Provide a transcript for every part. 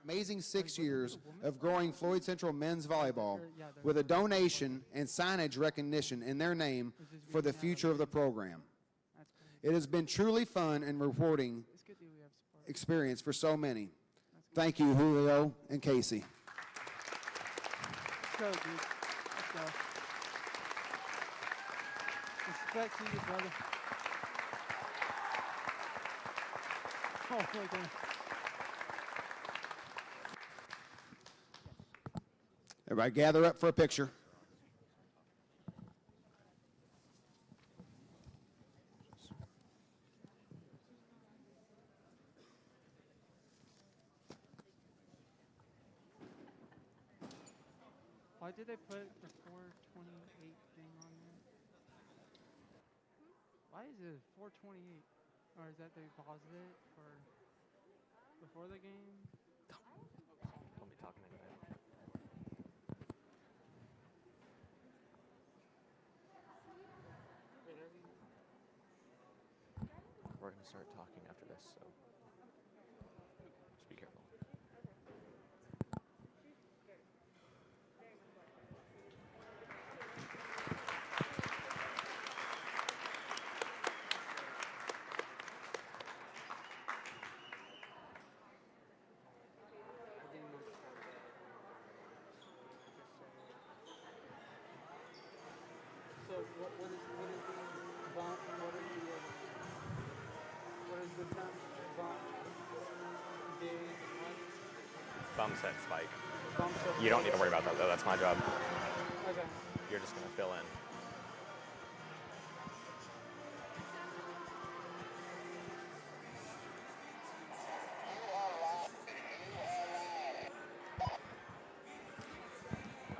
amazing 6 years of growing Floyd Central men's volleyball with a donation and signage recognition in their name for the future of the program. It has been truly fun and rewarding experience for so many. Thank you, Julio and Casey. Let's go, dude. Let's go. Respect to you, brother. Oh, my goodness. Everybody gather up for a picture. Why did they put the 428 thing on there? Why is it 428? Or is that they paused it for before the game? Don't be talking anyway. We're going to start talking after this, so just be careful. So what is the bump and what is the time bump day and It's bump set spike. bump set? You don't need to worry about that, though. That's my job. Okay. You're just going to fill in.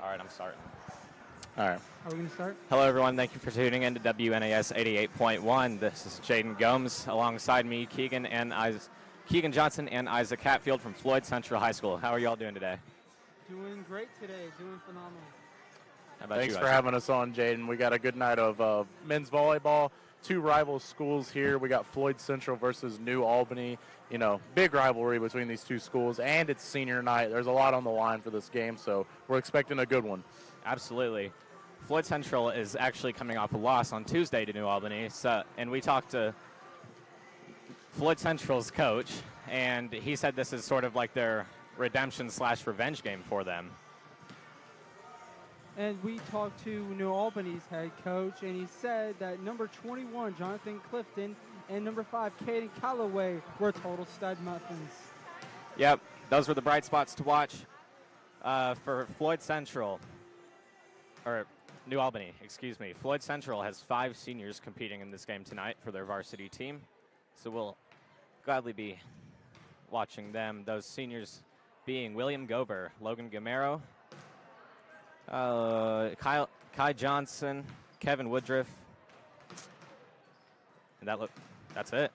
All right, I'm starting. All right. Are we going to start? Hello, everyone. Thank you for tuning in to WNAS 88.1. This is Jaden Gomes. Alongside me, Keegan Johnson and Isaac Hatfield from Floyd Central High School. How are you all doing today? Doing great today. Doing phenomenal. How about Thanks you, for Isaac? having us on, Jaden. We got a good night of men's volleyball. Two rival schools here. We got Floyd Central versus New Albany. You know, big rivalry between these two schools, and it's senior night. There's a lot on the line for this game, so we're expecting a good one. Absolutely. Floyd Central is actually coming off a loss on Tuesday to New Albany, and we talked to Floyd Central's coach, and he said this is sort of like their redemption/revenge game for them. And we talked to New Albany's head coach, and he said that number 21, Jonathan Clifton, and number 5, Caden Calloway, were total stud muffins. Yep, those were the bright spots to watch for Floyd Central, or New Albany, excuse me. Floyd Central has 5 seniors competing in this game tonight for their varsity team, so we'll gladly be watching them. Those seniors being William Gober, Logan Gamero, Kai Johnson, Kevin Woodruff, and that's it.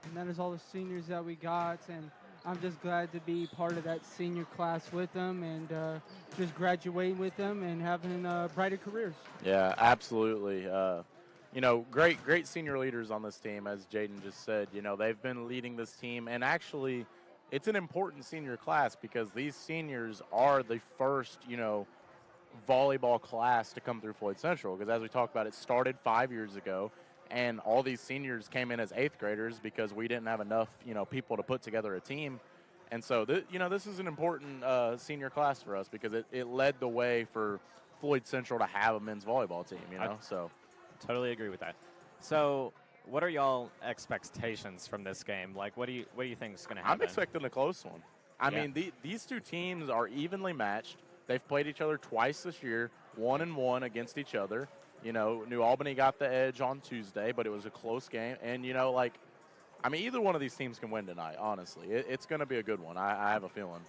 And that is all the seniors that we got, and I'm just glad to be part of that senior class with them and just graduating with them and having brighter careers. Yeah, absolutely. You know, great senior leaders on this team, as Jaden just said. You know, they've been leading this team, and actually, it's an important senior class because these seniors are the first, you know, volleyball class to come through Floyd Central. Because as we talked about, it started 5 years ago, and all these seniors came in as 8th graders because we didn't have enough, you know, people to put together a team. And so, you know, this is an important senior class for us because it led the way for Floyd Central to have a men's volleyball team, you know, so. Totally agree with that. So what are y'all expectations from this game? Like, what do you think is going to happen? I'm expecting a close one. I mean, these two teams are evenly matched. They've played each other twice this year, 1-1 against each other. You know, New Albany got the edge on Tuesday, but it was a close game. And, you know, like, I mean, either one of these teams can win tonight, honestly. It's going to be a good one. I have a feeling.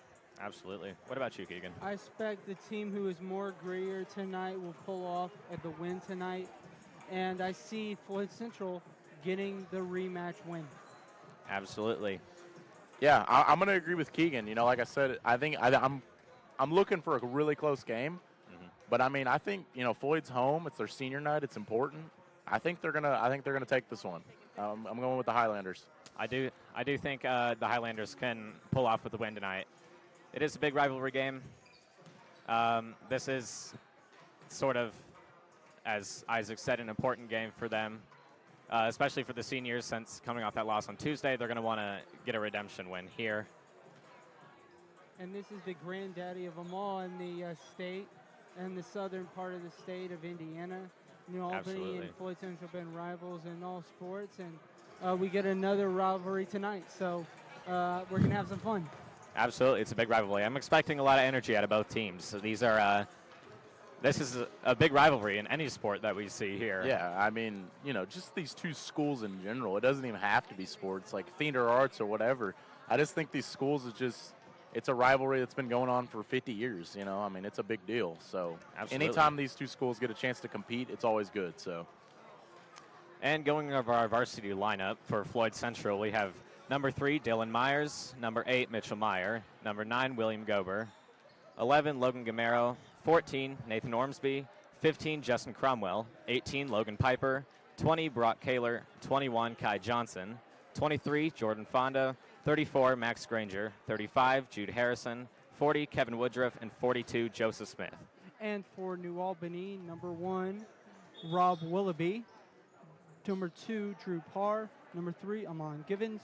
Absolutely. What about you, Keegan? I expect the team who is more greedier tonight will pull off the win tonight. And I see Floyd Central getting the rematch win. Absolutely. Yeah, I'm going to agree with Keegan. You know, like I said, I think I'm looking for a really close game. But I mean, I think, you know, Floyd's home. It's their senior night. It's important. I think they're gonna take this one. I'm going with the Highlanders. I do think the Highlanders can pull off with the win tonight. It is a big rivalry game. This is sort of, as Isaac said, an important game for them, especially for the seniors, since coming off that loss on Tuesday, they're going to want to get a redemption win here. And this is the granddaddy of them all in the state and the southern part of the state of Indiana. New Albany Absolutely. and Floyd Central have been rivals in all sports, and we get another rivalry tonight, so we're going to have some fun. Absolutely, it's a big rivalry. I'm expecting a lot of energy out of both teams. So these are, this is a big rivalry in any sport that we see here. Yeah, I mean, you know, just these two schools in general. It doesn't even have to be sports, like theater arts or whatever. I just think these schools is just, it's a rivalry that's been going on for 50 years, you know. I mean, it's a big deal. So Absolutely. anytime these two schools get a chance to compete, it's always good. So. And going over our varsity lineup for Floyd Central, we have number 3, Dylan Myers, number 8, Mitchell Meyer, number 9, William Gober, 11, Logan Gamero, 14, Nathan Ormsby, 15, Justin Cromwell, 18, Logan Piper, 20, Brock Kaler, 21, Kai Johnson, 23, Jordan Fonda, 34, Max Granger, 35, Jude Harrison, 40, Kevin Woodruff, and 42, Joseph Smith. And for New Albany, number 1, Rob Willoughby, number 2, Drew Parr, number 3, Amon Givens,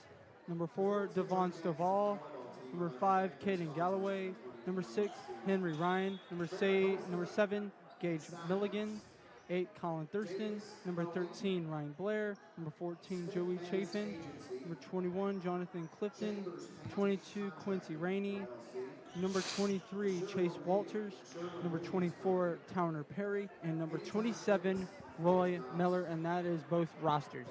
number 4, Devon Stovall, number 5, Caden Galloway, number 6, Henry Ryan, number 7, Gage Milligan, 8, Colin Thurston, number 13, Ryan Blair, number 14, Joey Chafin, number 21, Jonathan Clifton, 22, Quincy Rainey, number 23, Chase Walters, number 24, Towner Perry, and number 27, Roy Miller, and that is both rosters.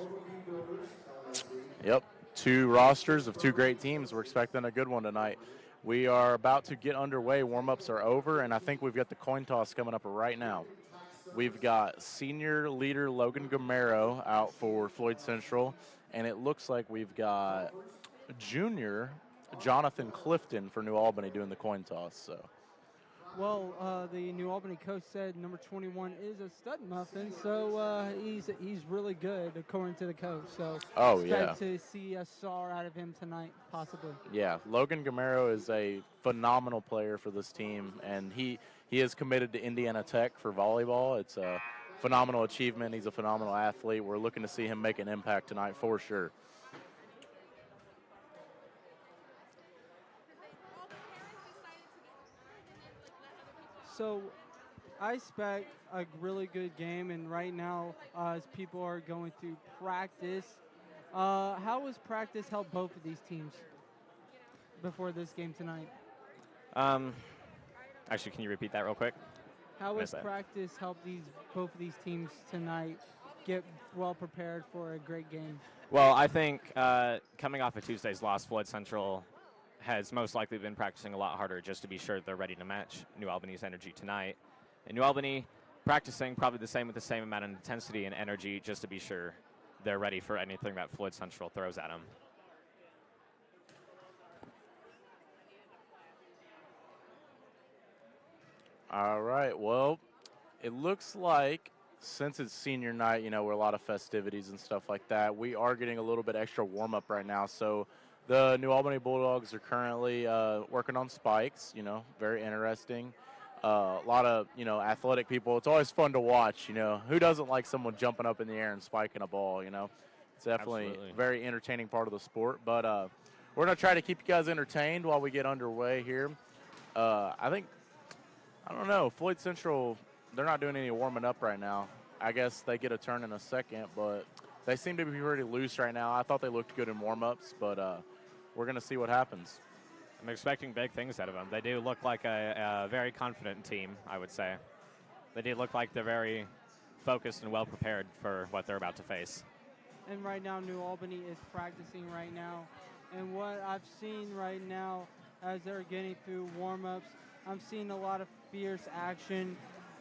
Yep, 2 rosters of 2 great teams. We're expecting a good one tonight. We are about to get underway. Warm-ups are over, and I think we've got the coin toss coming up right now. We've got senior leader Logan Gamero out for Floyd Central, and it looks like we've got junior Jonathan Clifton for New Albany doing the coin toss. So. Well, the New Albany coach said number 21 is a stud muffin, so he's really good according to the coach. So expect to see a star out of him tonight, possibly. Yeah, Logan Gamero is a phenomenal player for this team, and he is committed to Indiana Tech for volleyball. It's a phenomenal achievement. He's a phenomenal athlete. We're looking to see him make an impact tonight for sure. So I expect a really good game, and right now, as people are going through practice, how has practice helped both of these teams before this game tonight? Actually, can you repeat that real quick? How has practice helped both of these teams tonight get well prepared for a great game? Well, I think coming off of Tuesday's loss, Floyd Central has most likely been practicing a lot harder just to be sure they're ready to match New Albany's energy tonight. And New Albany practicing probably the same with the same amount of intensity and energy just to be sure they're ready for anything that Floyd Central throws at them. All right, well, it looks like since it's senior night, you know, where a lot of festivities and stuff like that, we are getting a little bit extra warm-up right now. So the New Albany Bulldogs are currently working on spikes, you know, very interesting. A lot of, you know, athletic people. It's always fun to watch, you know. Who doesn't like someone jumping up in the air and spiking a ball, you know? It's definitely a very entertaining part of the sport. But we're going to try to keep you guys entertained while we get underway here. I don't know, Floyd Central, they're not doing any warming up right now. I guess they get a turn in a second, but they seem to be pretty loose right now. I thought they looked good in warm-ups, but we're going to see what happens. I'm expecting big things out of them. They do look like a very confident team, I would say. They do look like they're very focused and well prepared for what they're about to face. And right now, New Albany is practicing right now. And what I've seen right now as they're getting through warm-ups, I'm seeing a lot of fierce action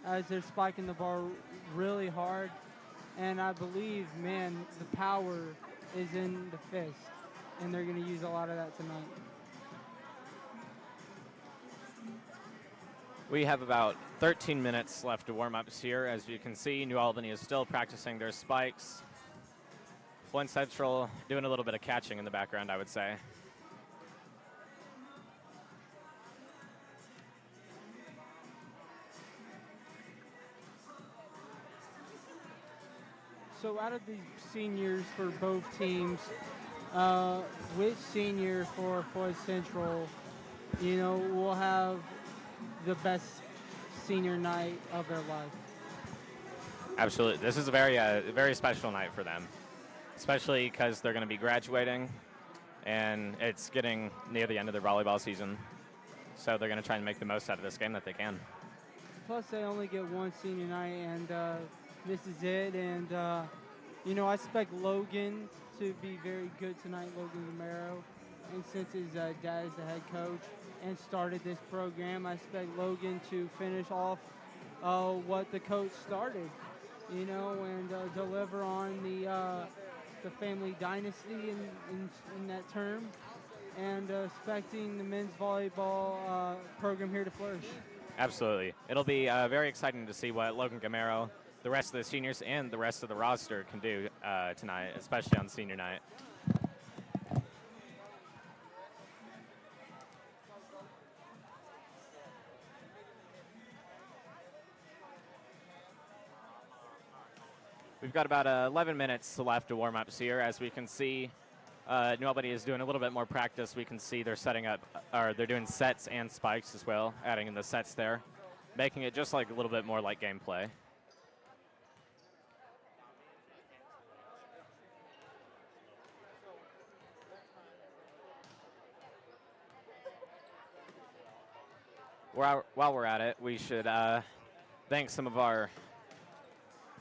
as they're spiking the ball really hard. And I believe, man, the power is in the fist. And they're going to use a lot of that tonight. We have about 13 minutes left to warm ups here. As you can see, New Albany is still practicing their spikes. Floyd Central doing a little bit of catching in the background, I would say. So out of these seniors for both teams, which senior for Floyd Central, will have the best senior night of their life? Absolutely. This is a very special night for them, especially because they're going to be graduating, and it's getting near the end of their volleyball season. So they're going to try and make the most out of this game that they can. Plus, they only get one senior night, and this is it. And, I expect Logan to be very good tonight, Logan Gamero. And since his dad is the head coach and started this program, I expect Logan to finish off what the coach started, and deliver on the family dynasty in that term, and expecting the men's volleyball program here to flourish. Absolutely. It'll be very exciting to see what Logan Gamero, the rest of the seniors, and the rest of the roster can do tonight, especially on senior night. We've got about 11 minutes left to warm up here. As we can see, New Albany is doing a little bit more practice. We can see they're setting up, or they're doing sets and spikes as well, adding in the sets there, making it just like a little bit more like gameplay. While we're at it, we should thank some of our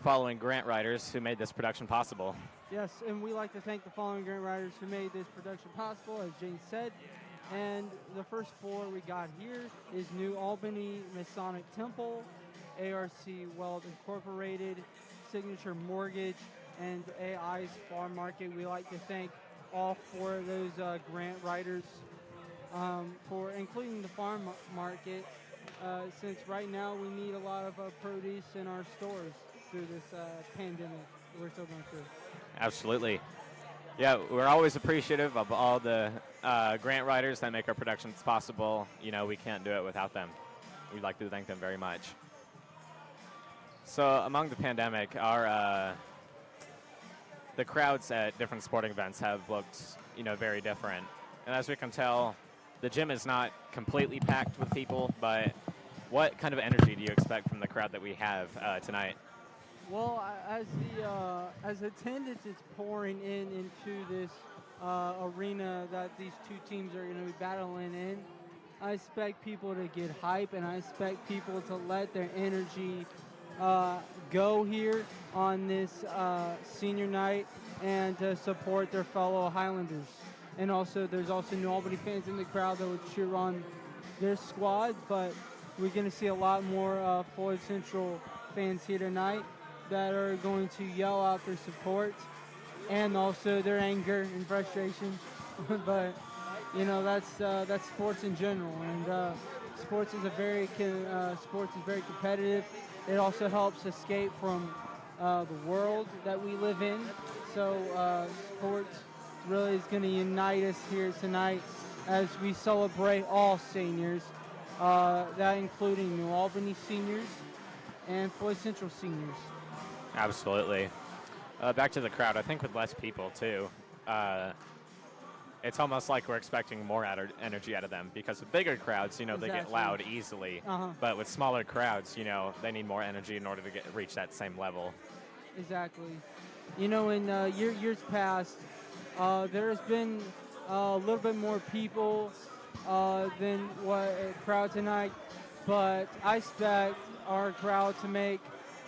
following grant writers who made this production possible. Yes, and we like to thank the following grant writers who made this production possible, as Jane said. And the first four we got here is New Albany Masonic Temple, ARC Weld Incorporated, Signature Mortgage, and AI's Farm Market. We like to thank all four of those grant writers for including the farm market, since right now we need a lot of produce in our stores through this pandemic we're still going through. Absolutely. Yeah, we're always appreciative of all the grant writers that make our productions possible. We can't do it without them. We'd like to thank them very much. So among the pandemic, the crowds at different sporting events have looked, very different. And as we can tell, the gym is not completely packed with people, but what kind of energy do you expect from the crowd that we have tonight? Well, as attendance is pouring into this arena that these two teams are going to be battling in, I expect people to get hype, and I expect people to let their energy go here on this senior night and to support their fellow Highlanders. And also, there's also New Albany fans in the crowd that would cheer on their squad, but we're going to see a lot more Floyd Central fans here tonight that are going to yell out their support and also their anger and frustration. But that's sports in general, and sports is very competitive. It also helps escape from the world that we live in. So sports really is going to unite us here tonight as we celebrate all seniors, that including New Albany seniors and Floyd Central seniors. Absolutely. Back to the crowd, I think with less people too, it's almost like we're expecting more energy out of them, because with bigger crowds, they get loud easily. But with smaller crowds, they need more energy in order to reach that same level. Exactly. In years past, there's been a little bit more people than what crowd tonight, but I expect our crowd to make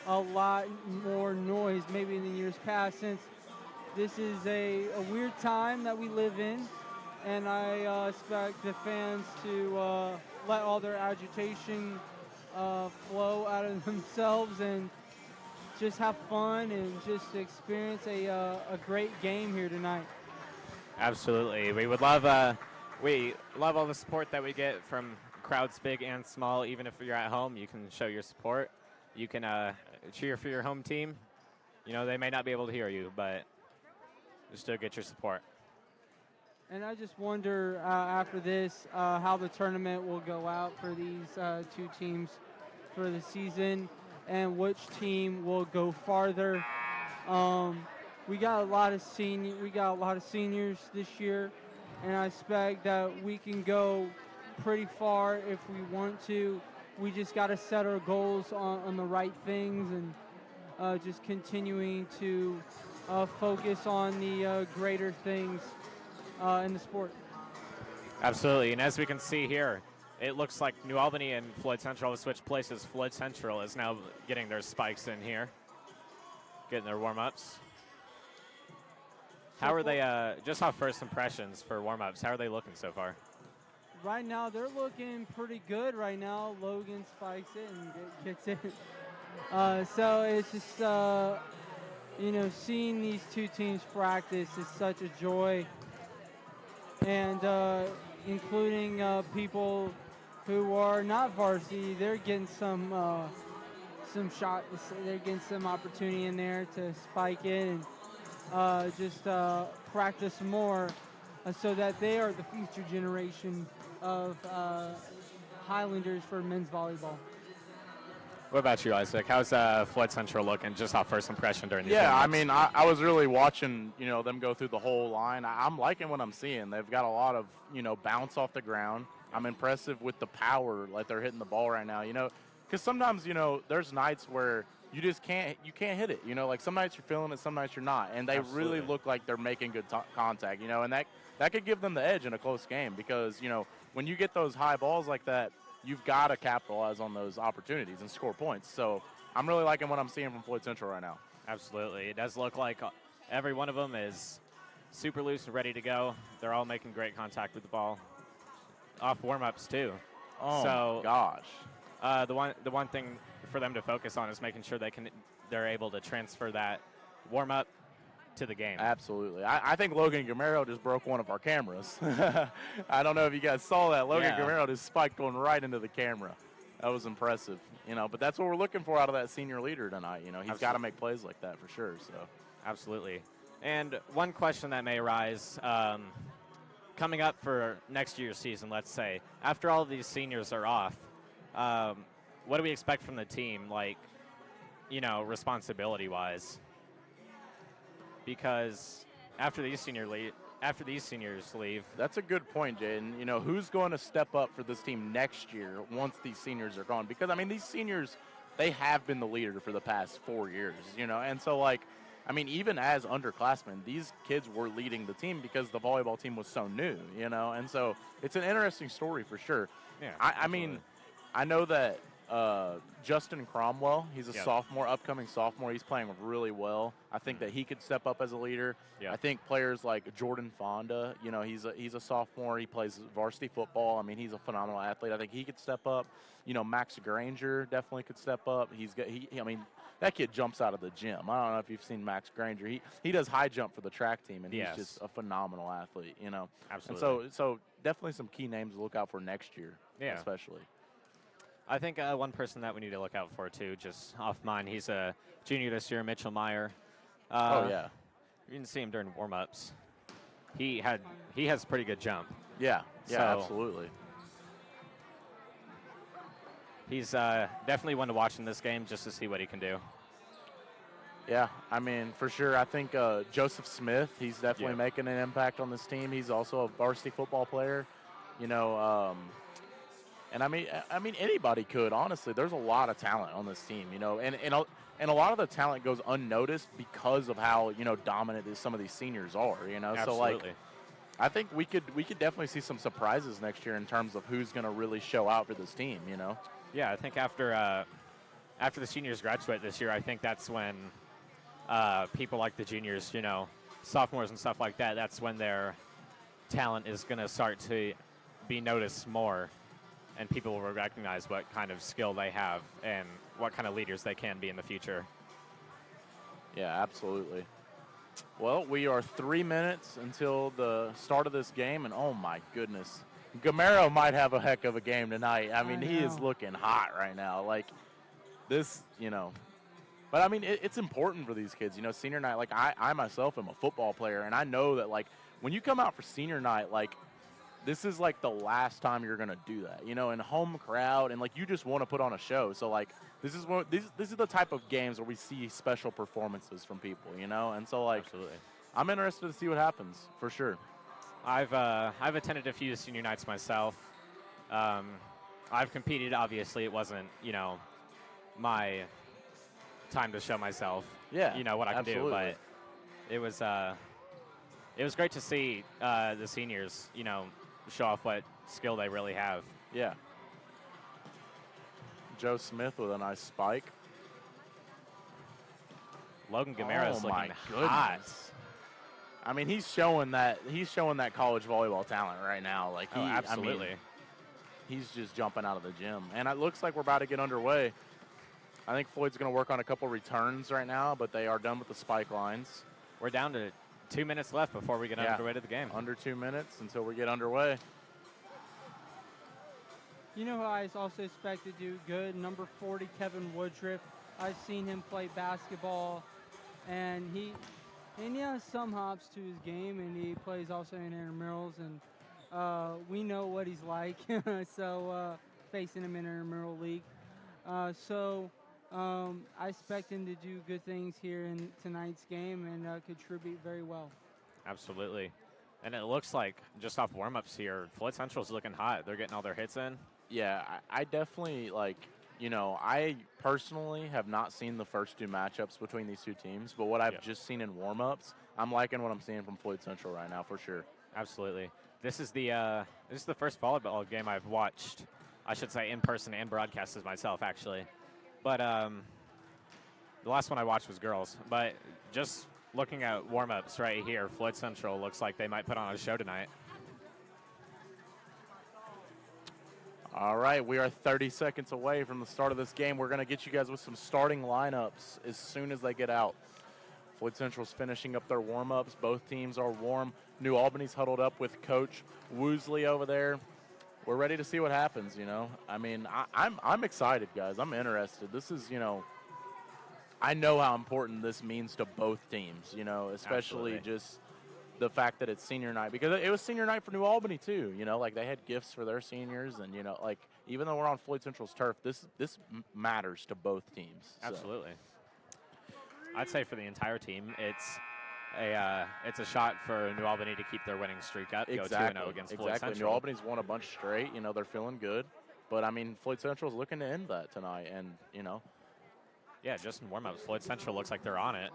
a lot more noise maybe in the years past, since this is a weird time that we live in, and I expect the fans to let all their agitation flow out of themselves and just have fun and just experience a great game here tonight. Absolutely. We would love all the support that we get from crowds big and small. Even if you're at home, you can show your support. You can cheer for your home team. They may not be able to hear you, but you still get your support. And I just wonder after this how the tournament will go out for these two teams for the season, and which team will go farther We got a lot of seniors this year, and I expect that we can go pretty far if we want to. We just got to set our goals on the right things and just continuing to focus on the greater things in the sport. Absolutely, and as we can see here, it looks like New Albany and Floyd Central have switched places. Floyd Central is now getting their spikes in here, getting their warm-ups. How are they, just off first impressions for warm-ups, how are they looking so far? Right now, they're looking pretty good right now. Logan spikes it and gets it. So it's just, seeing these two teams practice is such a joy. And including people who are not varsity, they're getting some shot. They're getting some opportunity in there to spike it and just practice more so that they are the future generation of Highlanders for men's volleyball. What about you, Isaac? How's Floyd Central looking just off first impression during these Yeah, I warm-ups? mean, I was really watching, them go through the whole line. I'm liking what I'm seeing. They've got a lot of, bounce off the ground. I'm impressive with the power, like they're hitting the ball right now, because sometimes, there's nights where you just can't hit it, like some nights you're feeling it, some nights you're not, and they Absolutely. really look like they're making good contact, and that could give them the edge in a close game because, when you get those high balls like that, you've got to capitalize on those opportunities and score points. So I'm really liking what I'm seeing from Floyd Central right now. Absolutely. It does look like every one of them is super loose and ready to go. They're all making great contact with the ball. Off warm-ups, too. Oh, so, gosh. The one thing for them to focus on is making sure they're able to transfer that warm-up to the game. Absolutely. I think Logan Gamero just broke one of our cameras. I don't know if you guys saw that. Logan Gamero just spiked one right into the camera. That was impressive. But that's what we're looking for out of that senior leader tonight. He's got to make plays like that for sure. So, absolutely. And one question that may arise, coming up for next year's season, let's say, after all of these seniors are off, what do we expect from the team, responsibility-wise? Because after these seniors leave. That's a good point, Jaden. Who's going to step up for this team next year once these seniors are gone? Because, these seniors, they have been the leader for the past 4 years, And so, even as underclassmen, these kids were leading the team because the volleyball team was so new, And so it's an interesting story for sure. Yeah, I know that Justin Cromwell, he's a upcoming sophomore. He's playing really well. I think that he could step up as a leader. Yeah. I think players like Jordan Fonda, he's a sophomore. He plays varsity football. He's a phenomenal athlete. I think he could step up. Max Granger definitely could step up. That kid jumps out of the gym. I don't know if you've seen Max Granger. He does high jump for the track team, and he's just a phenomenal athlete, Absolutely. And so definitely some key names to look out for next year, especially. I think one person that we need to look out for, too, just off mine, he's a junior this year, Mitchell Meyer. You didn't see him during warm-ups. He has pretty good jump. Yeah, So- absolutely. He's definitely one to watch in this game just to see what he can do. Yeah, for sure. I think Joseph Smith, he's definitely making an impact on this team. He's also a varsity football player, and anybody could, honestly. There's a lot of talent on this team, and a lot of the talent goes unnoticed because of how, dominant some of these seniors are, Absolutely. So, I think we could definitely see some surprises next year in terms of who's going to really show out for this team, Yeah, I think after the seniors graduate this year, I think that's when people like the juniors, sophomores and stuff like that, that's when their talent is going to start to be noticed more, and people will recognize what kind of skill they have and what kind of leaders they can be in the future. Yeah, absolutely. Well, we are 3 minutes until the start of this game, and oh my goodness, Gamero might have a heck of a game tonight. He is looking hot right now. But it's important for these kids, senior night. I myself am a football player, and I know that when you come out for senior night, this is like the last time you're gonna do that, you know, in home crowd, and like you just want to put on a show. So like this is the type of games where we see special performances from people, you know, and so like Absolutely. I'm interested to see what happens for sure. I've attended a few senior nights myself. I've competed. Obviously, it wasn't, you know, my time to show myself. Yeah, you know what I can absolutely. do, but it was great to see the seniors, you know, show off what skill they really have. Yeah. Joe Smith with a nice spike. Logan Gamera's Oh my looking hot. goodness. I mean, he's showing that college volleyball talent right now. Like Oh, absolutely. I mean, he's just jumping out of the gym. And it looks like we're about to get underway. I think Floyd's going to work on a couple returns right now, but they are done with the spike lines. We're down to 2 minutes left before we get underway to the game. Under 2 minutes until we get underway. You know who I also expect to do good? Number 40, Kevin Woodruff. I've seen him play basketball, and he has some hops to his game, and he plays also in intramurals, and we know what he's like. So facing him in intramural league, I expect him to do good things here in tonight's game and contribute very well. Absolutely. And it looks like, just off warm-ups here, Floyd Central's looking hot. They're getting all their hits in. Yeah, I definitely, like, you know, I personally have not seen the first two matchups between these two teams, but what I've just seen in warm-ups, I'm liking what I'm seeing from Floyd Central right now for sure. Absolutely. This is the first volleyball game I've watched, I should say, in person and broadcasted myself, actually. But the last one I watched was girls. But just looking at warm-ups right here, Floyd Central looks like they might put on a show tonight. All right, we are 30 seconds away from the start of this game. We're going to get you guys with some starting lineups as soon as they get out. Floyd Central's finishing up their warm-ups. Both teams are warm. New Albany's huddled up with Coach Woosley over there. We're ready to see what happens, you know. I mean, I'm excited, guys. I'm interested. This is, you know, I know how important this means to both teams, you know, especially just the fact that it's senior night, because it was senior night for New Albany too, you know, like they had gifts for their seniors, and, you know, like even though we're on Floyd Central's turf, this matters to both teams. So. Absolutely. I'd say for the entire team, it's a shot for New Albany to keep their winning streak up, go 2-0 against Floyd Central. New Albany's won a bunch straight, you know, they're feeling good, but I mean, Floyd Central's looking to end that tonight, and, you know. Yeah, just in warm-ups, Floyd Central looks like they're on it.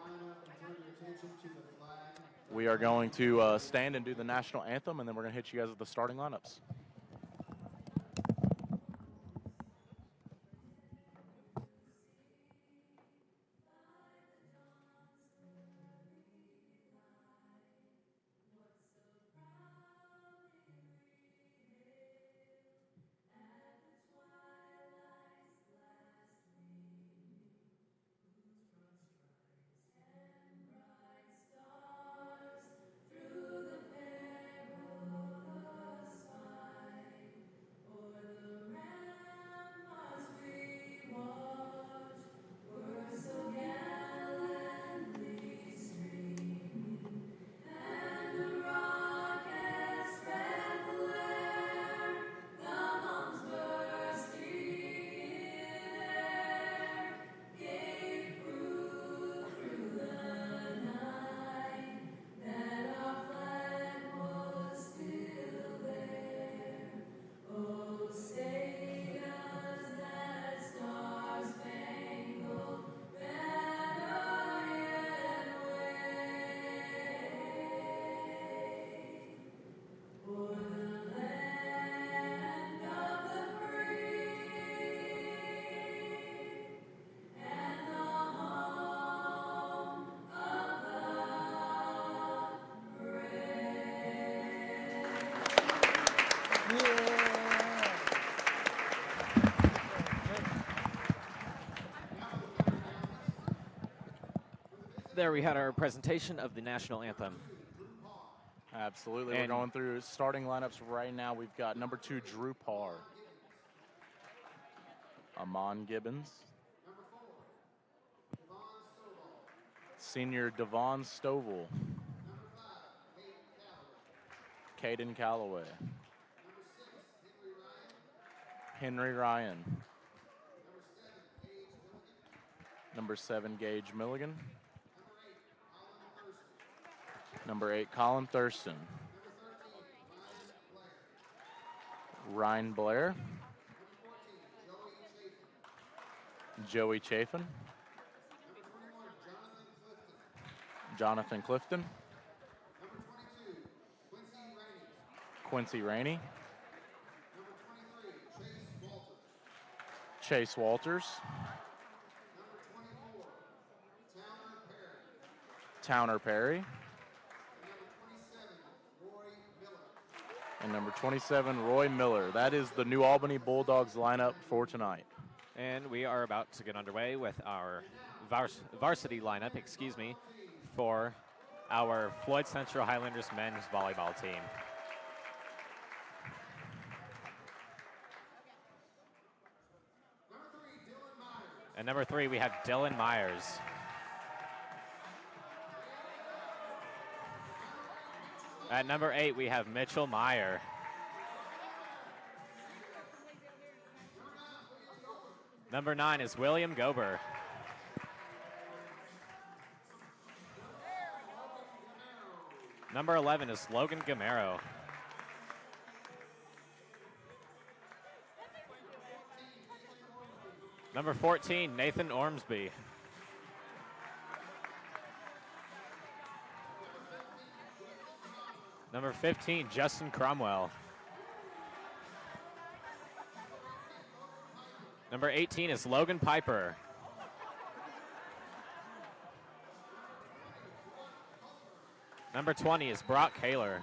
We are going to stand and do the national anthem, and then we're going to hit you guys with the starting lineups. There we had our presentation of the national anthem. Absolutely. And we're going through starting lineups right now. We've got number 2, Drew Parr. Amon Gibbons. Senior Devon Stovall. Caden Calloway. Henry Ryan. Number 7, Gage Milligan. Number 8, Colin Thurston. Ryan Blair. Joey Chafin. Jonathan Clifton. Quincy Rainey. Chase Walters. Towner Perry. And number 27, Roy Miller. That is the New Albany Bulldogs lineup for tonight. And we are about to get underway with our varsity lineup, for our Floyd Central Highlanders men's volleyball team. At number 3, we have Dylan Myers. At number 8, we have Mitchell Meyer. Number 9 is William Gober. Number 11 is Logan Gamero. Number 14, Nathan Ormsby. Number 15, Justin Cromwell. Number 18 is Logan Piper. Number 20 is Brock Kaler.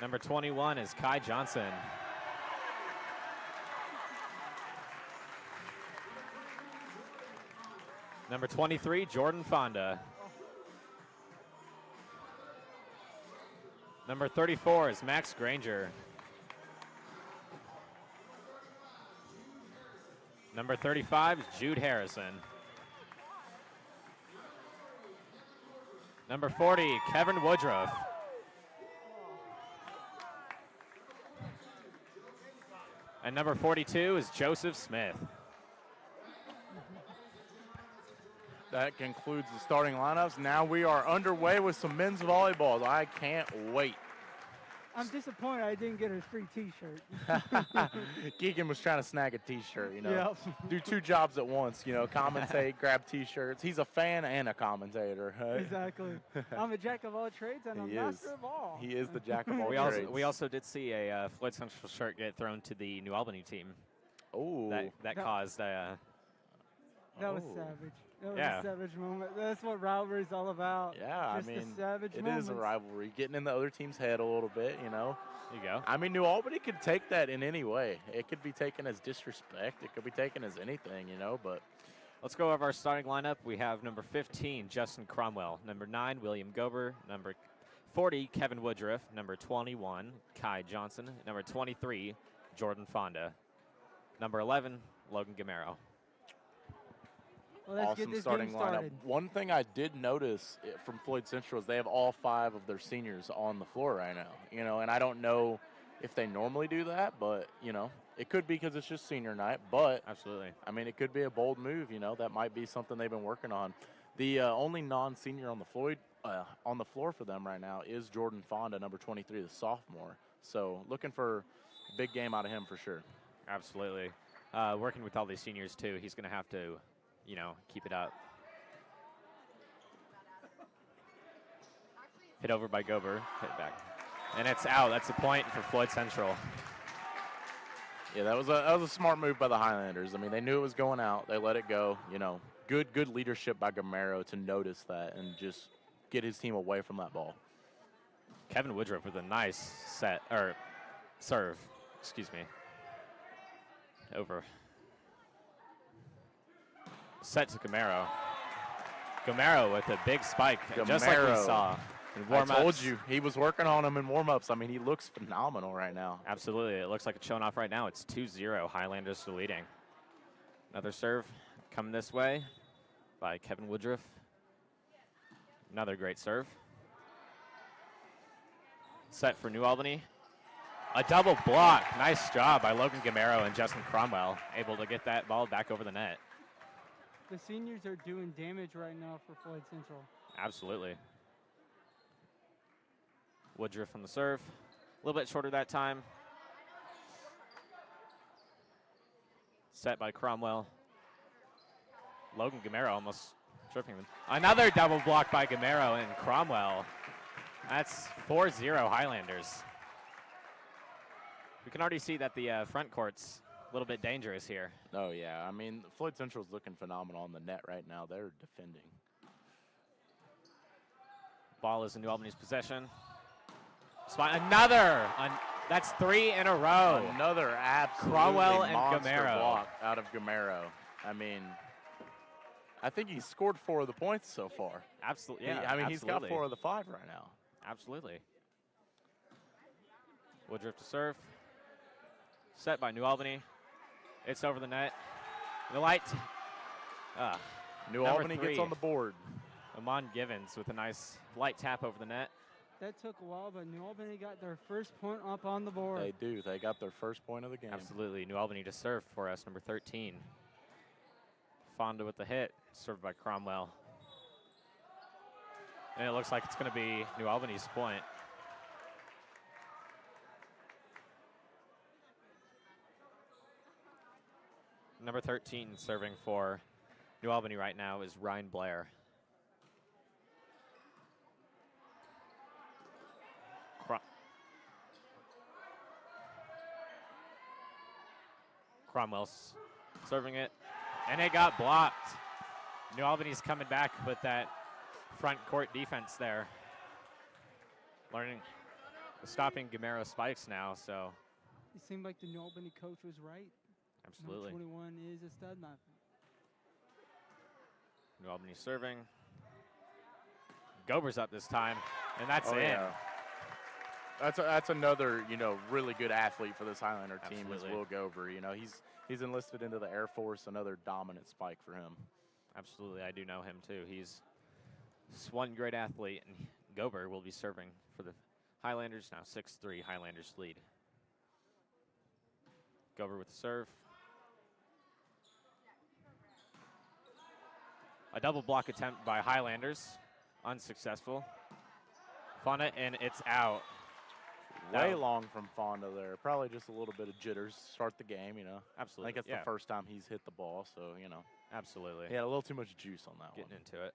Number 21 is Kai Johnson. Number 23, Jordan Fonda. Number 34 is Max Granger. Number 35 is Jude Harrison. Number 40, Kevin Woodruff. And number 42 is Joseph Smith. That concludes the starting lineups. Now we are underway with some men's volleyball. I can't wait. I'm disappointed I didn't get a free T-shirt. Keegan was trying to snag a T-shirt, you know. Yep. Do 2 jobs at once, you know, commentate, grab T-shirts. He's a fan and a commentator. Right? Exactly. I'm a jack of all trades and I'm master of all. He is the jack of all We trades. also did see a Floyd Central shirt get thrown to the New Albany team. Oh. That caused That was Oh. savage. That was Yeah. a savage moment. That's what rivalry's all about. Yeah, Just I mean, the savage it moments. is a rivalry. Getting in the other team's head a little bit, you know. There you go. I mean, New Albany could take that in any way. It could be taken as disrespect. It could be taken as anything, you know, but Let's go over our starting lineup. We have number 15, Justin Cromwell. Number 9, William Gober. Number 40, Kevin Woodruff. Number 21, Kai Johnson. Number 23, Jordan Fonda. Number 11, Logan Gamero. Well, let's awesome get this starting game lineup. started. One thing I did notice from Floyd Central is they have all 5 of their seniors on the floor right now, you know, and I don't know if they normally do that, but, you know, it could be because it's just senior night, but Absolutely. I mean, it could be a bold move, you know, that might be something they've been working on. The only non-senior on the Floyd on the floor for them right now is Jordan Fonda, number 23, the sophomore. So looking for a big game out of him for sure. Absolutely. Working with all these seniors, too, he's going to have to, you know, keep it up. Hit over by Gober. Hit back. And it's out. That's a point for Floyd Central. Yeah, that was a smart move by the Highlanders. I mean, they knew it was going out. They let it go. You know, good leadership by Gamero to notice that and just get his team away from that ball. Kevin Woodruff with a nice serve. Excuse me. Over. Set to Gamero. Gamero with a big spike, just like we Gamero. saw in warm-ups. I told you, he was working on him in warm-ups. I mean, he looks phenomenal right now. Absolutely. It looks like it's showing off right now. It's 2-0. Highlanders are leading. Another serve coming this way by Kevin Woodruff. Another great serve. set for New Albany. A double block. Nice job by Logan Gamero and Justin Cromwell, able to get that ball back over the net. The seniors are doing damage right now for Floyd Central. Absolutely. Woodruff on the serve. A little bit shorter that time. Set by Cromwell. Logan Gamero almost tripping them. Another double block by Gamero and Cromwell. That's 4-0 Highlanders. We can already see that the front court's a little bit dangerous here. Oh, yeah. I mean, Floyd Central's looking phenomenal on the net right now. They're defending. Ball is in New Albany's possession. Another. That's 3 in a row. Another absolutely Cromwell and monster Gamero. block out of Gamero. I mean, I think he's scored 4 of the points so far. Absolutely. Yeah, I mean, absolutely. he's got 4 of the 5 right now. Absolutely. Woodruff to serve. Set by New Albany. It's over the net. The light. New Albany gets on the board. Amon Givens with a nice light tap over the net. That took a while, but New Albany got their first point up on the board. They do. They got their first point of the game. Absolutely. New Albany to serve for us, number 13. Fonda with the hit, served by Cromwell. And it looks like it's going to be New Albany's point. Number 13 serving for New Albany right now is Ryan Blair. Cromwell's serving it, and it got blocked. New Albany's coming back with that front court defense there. Stopping Gamero spikes now, so. It seemed like the New Albany coach was right. Absolutely. Number 21 is a stud knife. New Albany serving. Gober's up this time, and that's in. Yeah. That's another, really good athlete for this Highlander team. Absolutely. Is Will Gober. He's enlisted into the Air Force, another dominant spike for him. Absolutely, I do know him too. He's one great athlete, and Gober will be serving for the Highlanders. Now 6-3, Highlanders lead. Gober with the serve. A double block attempt by Highlanders, unsuccessful. Fonda, and it's out. Way long from Fonda there. Probably just a little bit of jitters. Start the game, Absolutely. I think it's the first time he's hit the ball, so, Absolutely. He had a little too much juice on that Getting one. into it.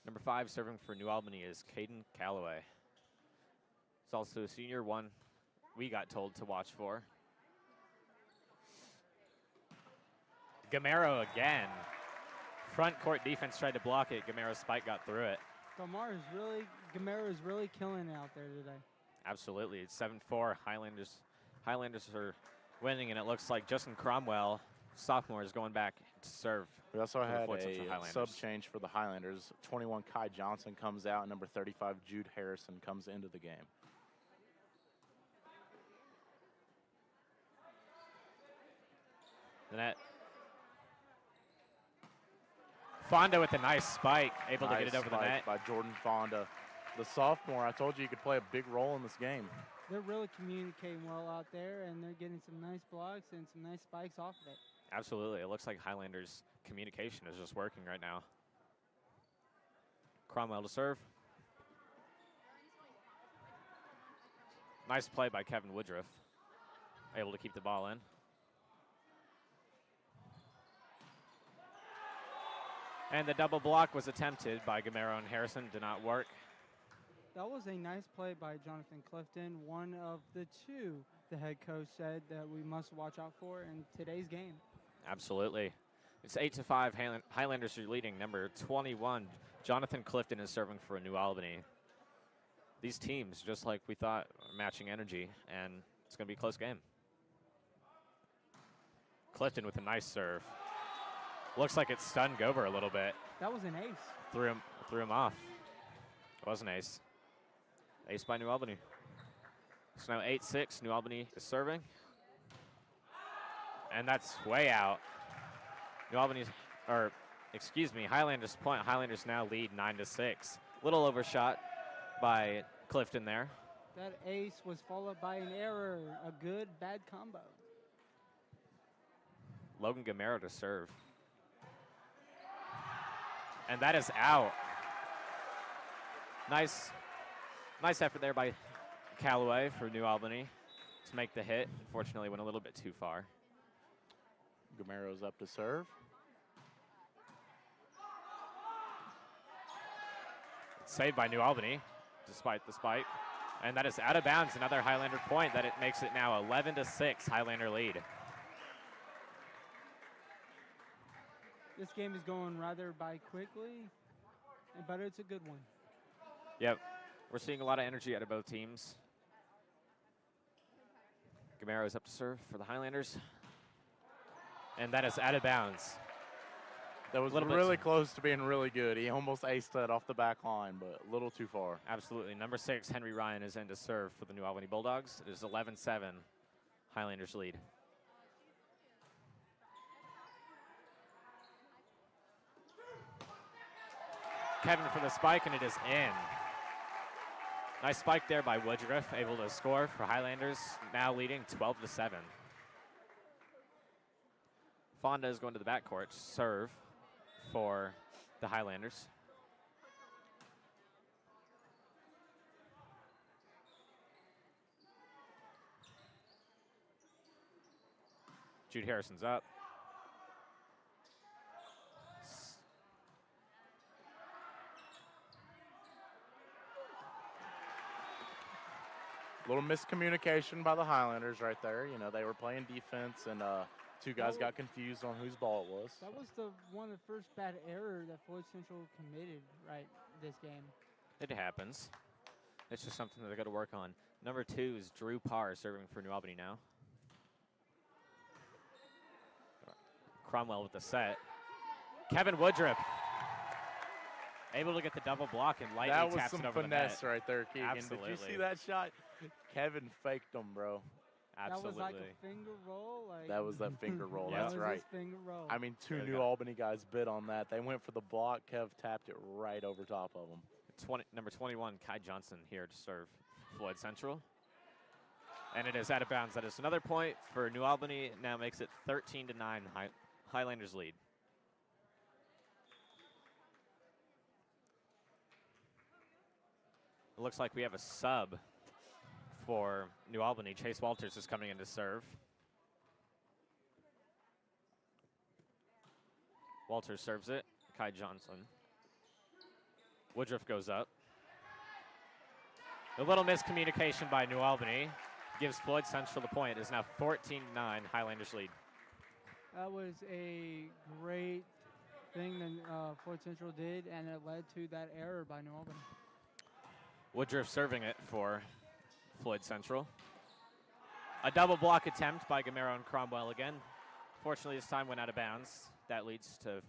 Number 5 serving for New Albany is Caden Calloway. He's also a senior, one we got told to watch for. Gamero again. Front court defense tried to block it. Gamero's spike got through it. Gamero is really killing it out there today. Absolutely. It's 7-4. Highlanders are winning, and it looks like Justin Cromwell, sophomore, is going back to serve. We also for the had Floyd Central a Highlanders. sub change for the Highlanders. 21 Kai Johnson comes out. Number 35 Jude Harrison comes into the game. The net. Fonda with a nice spike, able to get it over the net. By Jordan Fonda. The sophomore, I told you he could play a big role in this game. They're really communicating well out there, and they're getting some nice blocks and some nice spikes off of it. Absolutely. It looks like Highlanders' communication is just working right now. Cromwell to serve. Nice play by Kevin Woodruff. Able to keep the ball in. And the double block was attempted by Gamero and Harrison. Did not work. That was a nice play by Jonathan Clifton, one of the 2 the head coach said that we must watch out for in today's game. Absolutely. It's 8-5. Highlanders are leading. Number 21, Jonathan Clifton, is serving for New Albany. These teams, just like we thought, are matching energy, and it's going to be a close game. Clifton with a nice serve. Looks like it stunned Gober a little bit. That was an ace. Threw him off. It was an ace. Ace by New Albany. So now 8-6. New Albany is serving. And that's way out. Highlanders point. Highlanders now lead 9-6. Little overshot by Clifton there. That ace was followed by an error. A good, bad combo. Logan Gamero to serve. And that is out. Nice effort there by Callaway for New Albany to make the hit. Unfortunately, went a little bit too far. Gamero's up to serve. Saved by New Albany, despite the spike. And that is out of bounds, another Highlander point. That it makes it now 11-6, Highlander lead. This game is going rather by quickly, but it's a good one. Yep, we're seeing a lot of energy out of both teams. Gamero is up to serve for the Highlanders. And that is out of bounds. That was really close to being really good. He almost aced that off the back line, but a little too far. Absolutely. Number 6, Henry Ryan, is in to serve for the New Albany Bulldogs. It is 11-7, Highlanders lead. Kevin for the spike, and it is in. Nice spike there by Woodruff, able to score for Highlanders, now leading 12-7. Fonda is going to the backcourt to serve for the Highlanders. Jude Harrison's up. Little miscommunication by the Highlanders right there. You know, they were playing defense, and two guys got confused on whose ball it was. That was one of the first bad errors that Floyd Central committed right this game. It happens. It's just something that they got to work on. Number 2 is Drew Parr serving for New Albany now. Cromwell with the set. Kevin Woodruff able to get the double block and lightly That was taps some it over finesse the net. right there, Keegan. Absolutely. Did you see that shot? Kevin faked him, bro. Absolutely. That was like a finger roll. That was that finger roll. Yeah. That's right. Finger roll. I mean, two There you New go. Albany guys bid on that. They went for the block. Kev tapped it right over top of him. Number 21, Kai Johnson, here to serve Floyd Central. And it is out of bounds. That is another point for New Albany. It now makes it 13-9, Highlanders lead. It looks like we have a sub for New Albany. Chase Walters is coming in to serve. Walters serves it. Kai Johnson. Woodruff goes up. A little miscommunication by New Albany gives Floyd Central the point. It is now 14-9, Highlanders lead. That was a great thing that Floyd Central did, and it led to that error by New Albany. Woodruff serving it for Floyd Central. A double block attempt by Gamero and Cromwell again. Fortunately, this time went out of bounds. That leads to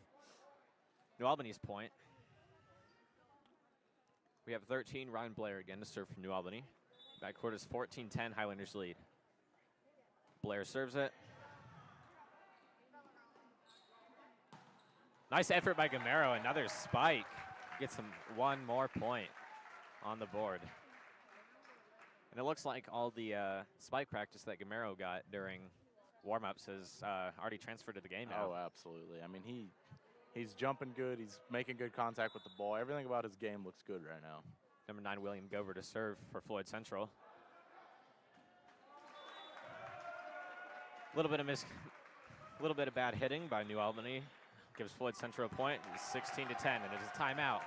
New Albany's point. We have 13, Ryan Blair again to serve for New Albany. Backcourt is 14-10, Highlanders lead. Blair serves it. Nice effort by Gamero, another spike. Gets him one more point on the board. And it looks like all the spike practice that Gamero got during warm-ups has already transferred to the game now. Oh, absolutely. I mean, he's jumping good. He's making good contact with the ball. Everything about his game looks good right now. Number 9, William Gover to serve for Floyd Central. A little bit of bad hitting by New Albany gives Floyd Central a point. It's 16-10, and it is a timeout.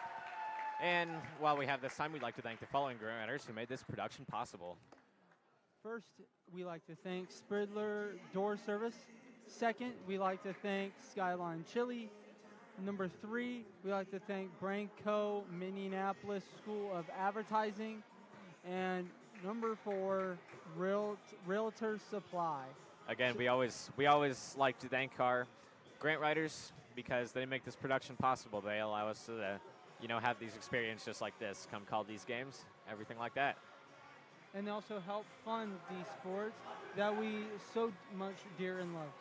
And while we have this time, we'd like to thank the following grantors who made this production possible. First, we like to thank Spridler Door Service. Second, we like to thank Skyline Chili. Number 3, we like to thank Branco Minneapolis School of Advertising. And number 4, Realtor Supply. Again, we always like to thank our grant writers because they make this production possible. They allow us to have these experiences just like this, come call these games, everything like that. And they also help fund these sports that we so much dear and love.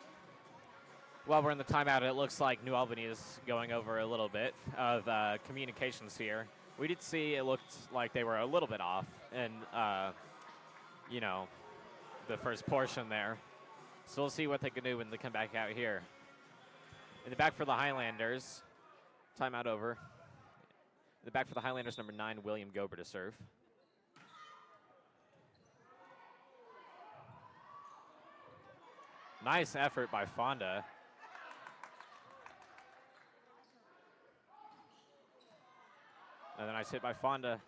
While we're in the timeout, it looks like New Albany is going over a little bit of communications here. We did see it looked like they were a little bit off in, you know, the first portion there. So we'll see what they can do when they come back out here. In the back for the Highlanders, timeout over. In the back for the Highlanders, number 9, William Gober to serve. Nice effort by Fonda. Another nice hit by Fonda.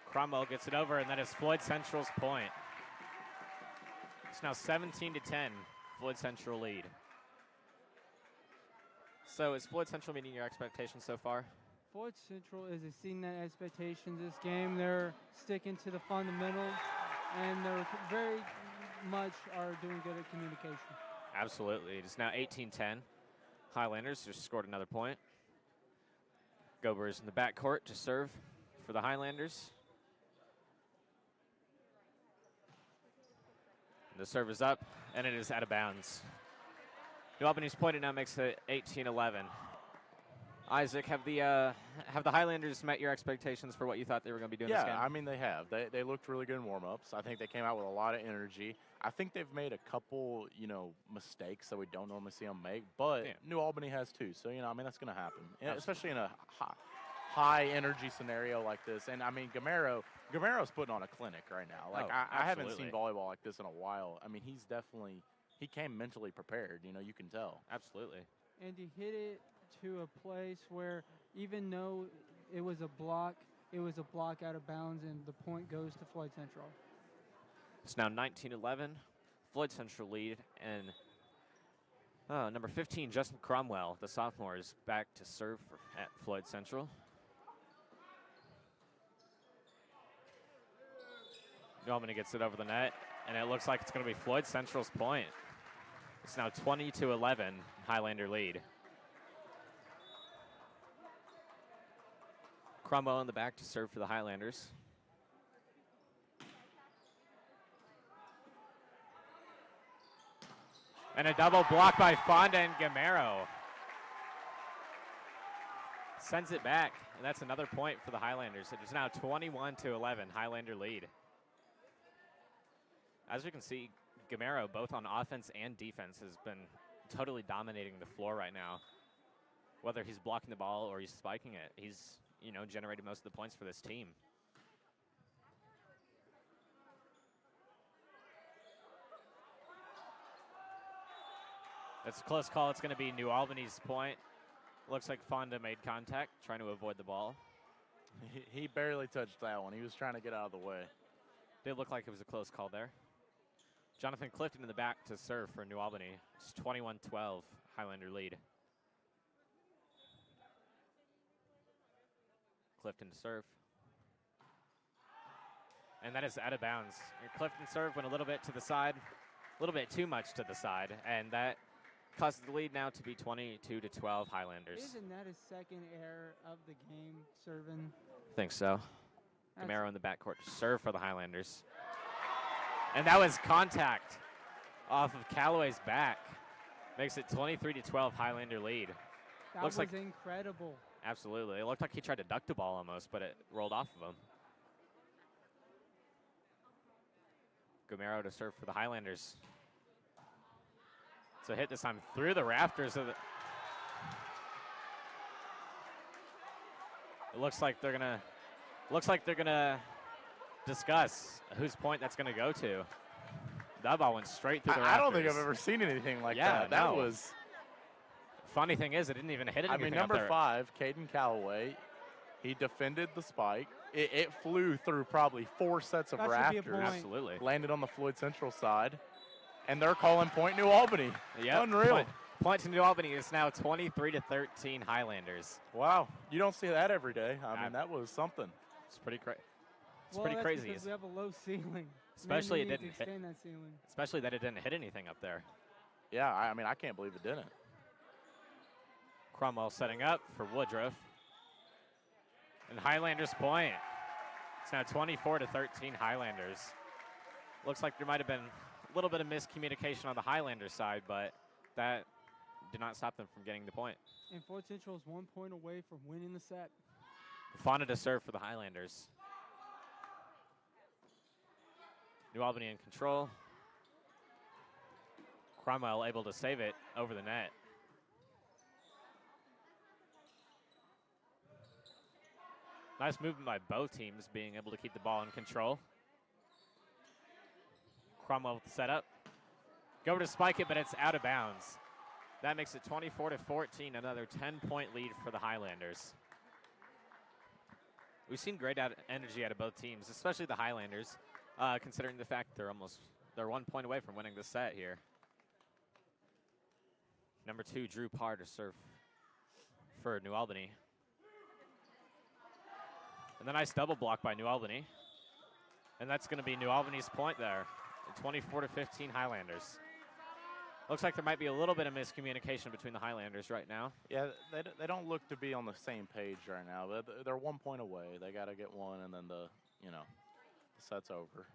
Cromwell gets it over, and that is Floyd Central's point. It's now 17-10, Floyd Central lead. So is Floyd Central meeting your expectations so far? Floyd Central is exceeding that expectations this game. They're sticking to the fundamentals, and they're very much are doing good at communication. Absolutely. It is now 18-10. Highlanders just scored another point. Gober is in the backcourt to serve for the Highlanders. The serve is up, and it is out of bounds. New Albany's point now makes it 18-11. Isaac, have the Highlanders met your expectations for what you thought they were going to be doing this game? Yeah, I mean, they have. They looked really good in warm-ups. I think they came out with a lot of energy. I think they've made a couple, mistakes that we don't normally see them make, but New Albany has too. So, I mean, that's going to happen, especially in a high-energy scenario like this. And, I mean, Gamero's putting on a clinic right now. Like, I haven't seen volleyball like this in a while. I mean, he came mentally prepared. You can tell. Absolutely. And he hit it to a place where even though it was a block out of bounds, and the point goes to Floyd Central. It's now 19-11. Floyd Central lead, and number 15, Justin Cromwell, the sophomore, is back to serve at Floyd Central. New Albany gets it over the net, and it looks like it's going to be Floyd Central's point. It's now 20-11, Highlander lead. Cromwell in the back to serve for the Highlanders. And a double block by Fonda and Gamero. Sends it back, and that's another point for the Highlanders. It is now 21-11, Highlander lead. As you can see, Gamero, both on offense and defense, has been totally dominating the floor right now. Whether he's blocking the ball or he's spiking it, he's generated most of the points for this team. That's a close call. It's going to be New Albany's point. Looks like Fonda made contact, trying to avoid the ball. He barely touched that one. He was trying to get out of the way. Did look like it was a close call there. Jonathan Clifton in the back to serve for New Albany. It's 21-12, Highlander lead. Clifton to serve. And that is out of bounds. Your Clifton serve went a little bit to the side, a little bit too much to the side, and that causes the lead now to be 22-12 Highlanders. Isn't that his second error of the game, serving? I think so. Gamero in the backcourt to serve for the Highlanders. And that was contact off of Callaway's back. Makes it 23-12 Highlander lead. That Looks was like incredible. Absolutely. It looked like he tried to duck the ball almost, but it rolled off of him. Gamero to serve for the Highlanders. It's a hit this time through the rafters of the. It looks like they're gonna discuss whose point that's gonna go to. That ball went straight through the rafters. I don't think I've ever seen anything like that. That was. Funny thing is, it didn't even hit anything. I mean, number 5, Caden Callaway, he defended the spike. It flew through probably 4 sets of rafters. Absolutely. Landed on the Floyd Central side. And they're calling point New Albany. Yep. Unreal. Point to New Albany is now 23-13 Highlanders. Wow. You don't see that every day. I mean, that was something. It's pretty crazy. It's well, pretty that's crazy. Because we have a low ceiling. Especially it Maybe we didn't need to hit. expand that ceiling. Especially that it didn't hit anything up there. Yeah, I mean, I can't believe it didn't. Cromwell setting up for Woodruff. And Highlanders point. It's now 24-13 Highlanders. Looks like there might have been a little bit of miscommunication on the Highlanders side, but that did not stop them from getting the point. And Floyd Central is 1 point away from winning the set. Fonda to serve for the Highlanders. New Albany in control. Cromwell able to save it over the net. Nice movement by both teams, being able to keep the ball in control. Cromwell with the setup. Go over to spike it, but it's out of bounds. That makes it 24-14, another 10-point lead for the Highlanders. We've seen great energy out of both teams, especially the Highlanders, considering the fact they're 1 point away from winning this set here. Number 2, Drew Parr to serve for New Albany. And the nice double block by New Albany. And that's going to be New Albany's point there. 24-15 Highlanders. Looks like there might be a little bit of miscommunication between the Highlanders right now. Yeah, they don't look to be on the same page right now. They're 1 point away. They got to get one, and then the set's over.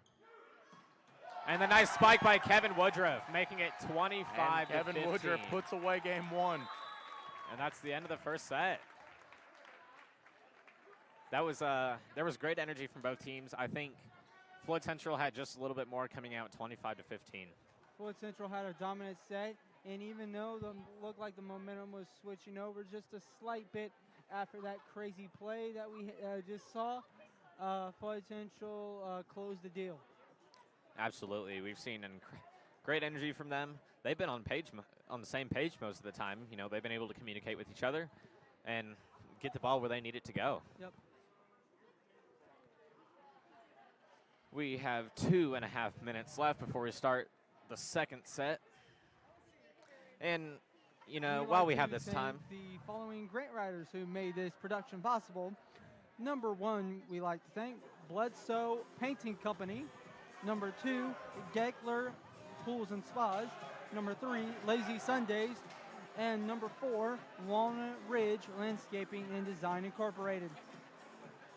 And the nice spike by Kevin Woodruff, making it 25-15. Kevin Woodruff puts away game 1. And that's the end of the first set. That was there was great energy from both teams. I think Floyd Central had just a little bit more, coming out 25-15. Floyd Central had a dominant set, and even though it looked like the momentum was switching over just a slight bit after that crazy play that we just saw, Floyd Central closed the deal. Absolutely. We've seen great energy from them. They've been on the same page most of the time. You know, they've been able to communicate with each other and get the ball where they need it to go. Yep. We have 2.5 minutes left before we start the second set. And, you know, while we have this time, the following grant writers who made this production possible. Number 1, we like to thank Bledsoe Painting Company. Number 2, Geckler Pools and Spas. Number 3, Lazy Sundays. And number 4, Walnut Ridge Landscaping and Design Incorporated.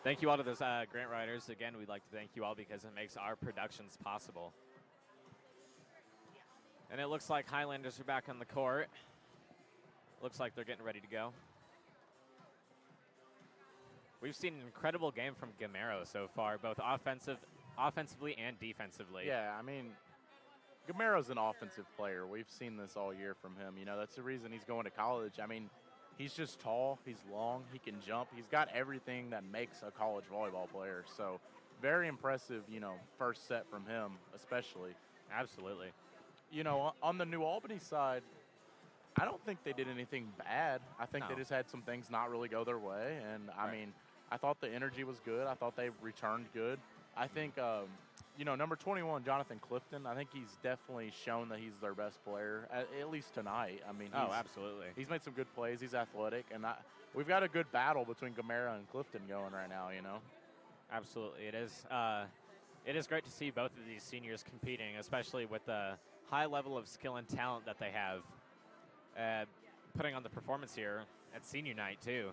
thank you all to those grant writers. Again, we'd like to thank you all because it makes our productions possible. And it looks like Highlanders are back on the court. Looks like they're getting ready to go. We've seen an incredible game from Gamero so far, both offensively and defensively. Yeah, I mean, Gamero's an offensive player. We've seen this all year from him. You know, that's the reason he's going to college. I mean, he's just tall, he's long, he can jump. He's got everything that makes a college volleyball player. So very impressive, you know, first set from him especially. Absolutely. You know, on the New Albany side, I don't think they did anything bad. I think they just had some things not really go their way. And, I mean, I thought the energy was good. I thought they returned good. I think, you know, number 21, Jonathan Clifton, I think he's definitely shown that he's their best player, at least tonight. I mean, absolutely. He's made some good plays. He's athletic. And we've got a good battle between Gamera and Clifton going right now, you know. Absolutely. It is great to see both of these seniors competing, especially with the high level of skill and talent that they have. Putting on the performance here at senior night, too,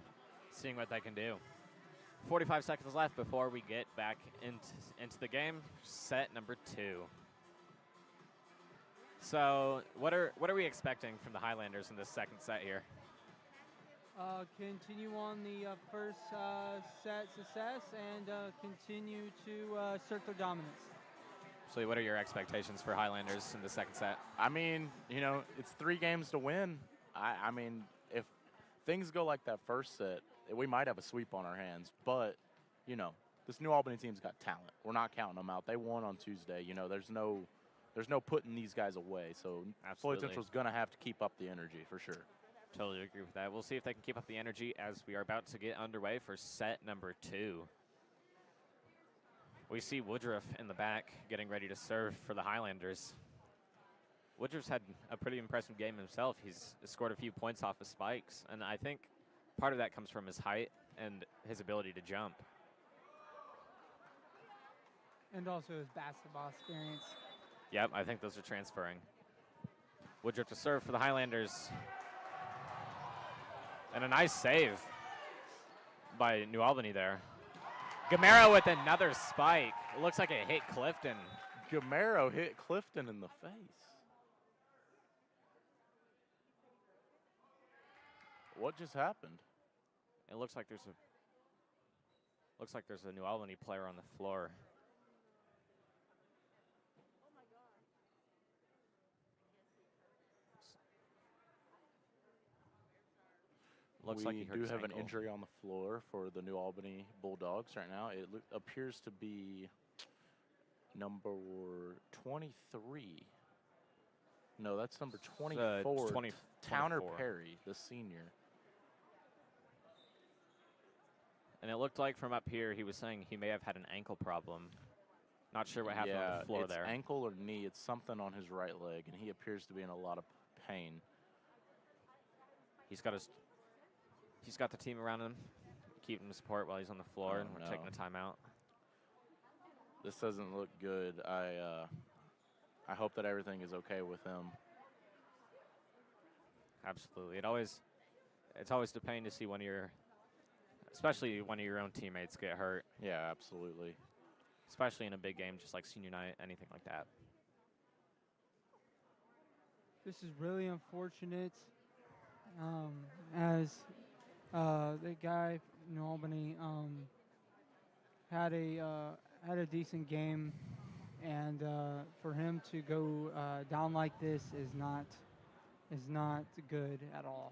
seeing what they can do. 45 seconds left before we get back into the game. Set number 2. So what are we expecting from the Highlanders in this second set here? Continue on the first set success and continue to assert their dominance. So what are your expectations for Highlanders in the second set? I mean, you know, it's 3 games to win. I mean, if things go like that first set, we might have a sweep on our hands. But, you know, this New Albany team's got talent. We're not counting them out. They won on Tuesday. You know, there's no putting these guys away. So Floyd Central's going to have to keep up the energy for sure. Totally agree with that. We'll see if they can keep up the energy as we are about to get underway for set number 2. We see Woodruff in the back getting ready to serve for the Highlanders. Woodruff's had a pretty impressive game himself. He's scored a few points off of spikes, and I think part of that comes from his height and his ability to jump. And also his basketball experience. Yep, I think those are transferring. Woodruff to serve for the Highlanders. And a nice save by New Albany there. Gamero with another spike. It looks like it hit Clifton. Gamero hit Clifton in the face. What just happened? It looks like there's a New Albany player on the floor. Looks like he hurt We his do have an ankle. injury on the floor for the New Albany Bulldogs right now. It appears to be number 23. No, that's number 24. 20 Towner 24. Perry, the senior. And it looked like from up here, he was saying he may have had an ankle problem. Not sure what happened on the floor it's there. ankle or knee. It's something on his right leg, and he appears to be in a lot of pain. He's got the team around him, keeping him support while he's on the floor, Oh, and we're no. taking a timeout. This doesn't look good. I hope that everything is okay with him. Absolutely. It's always the pain to see especially one of your own teammates get hurt, Yeah, absolutely. especially in a big game just like senior night, anything like that. This is really unfortunate. As the guy in Albany had a decent game, and for him to go down like this is not good at all.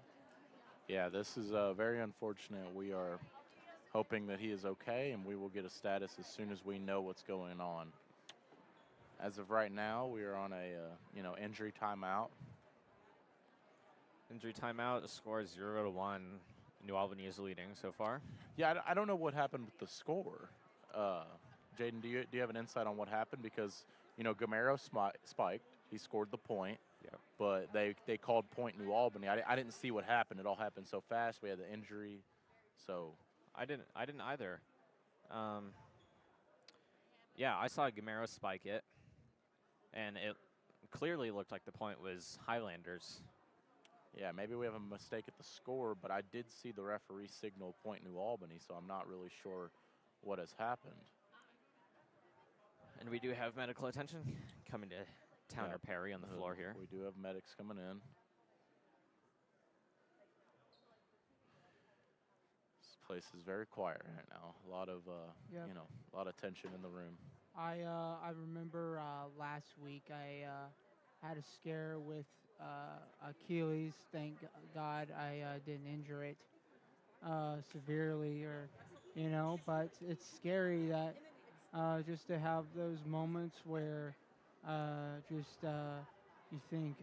Yeah, this is very unfortunate. We are hoping that he is okay, and we will get a status as soon as we know what's going on. As of right now, we are on a injury timeout. Injury timeout, the score is 0-1. New Albany is leading so far. Yeah, I don't know what happened with the score. Jaden, do you have an insight on what happened? Because, Gamero spiked. He scored the point. Yep. But they called point New Albany. I didn't see what happened. It all happened so fast. We had the injury. So I didn't either. Yeah, I saw Gamero spike it, and it clearly looked like the point was Highlanders. yeah, maybe we have a mistake at the score, but I did see the referee signal point New Albany, so I'm not really sure what has happened. And we do have medical attention coming to Towner Yeah. Perry on the floor here. We do have medics coming in. This place is very quiet right now. A lot of Yep. a lot of tension in the room. I remember last week I had a scare with Achilles. Thank God I didn't injure it severely, but it's scary that just to have those moments where you think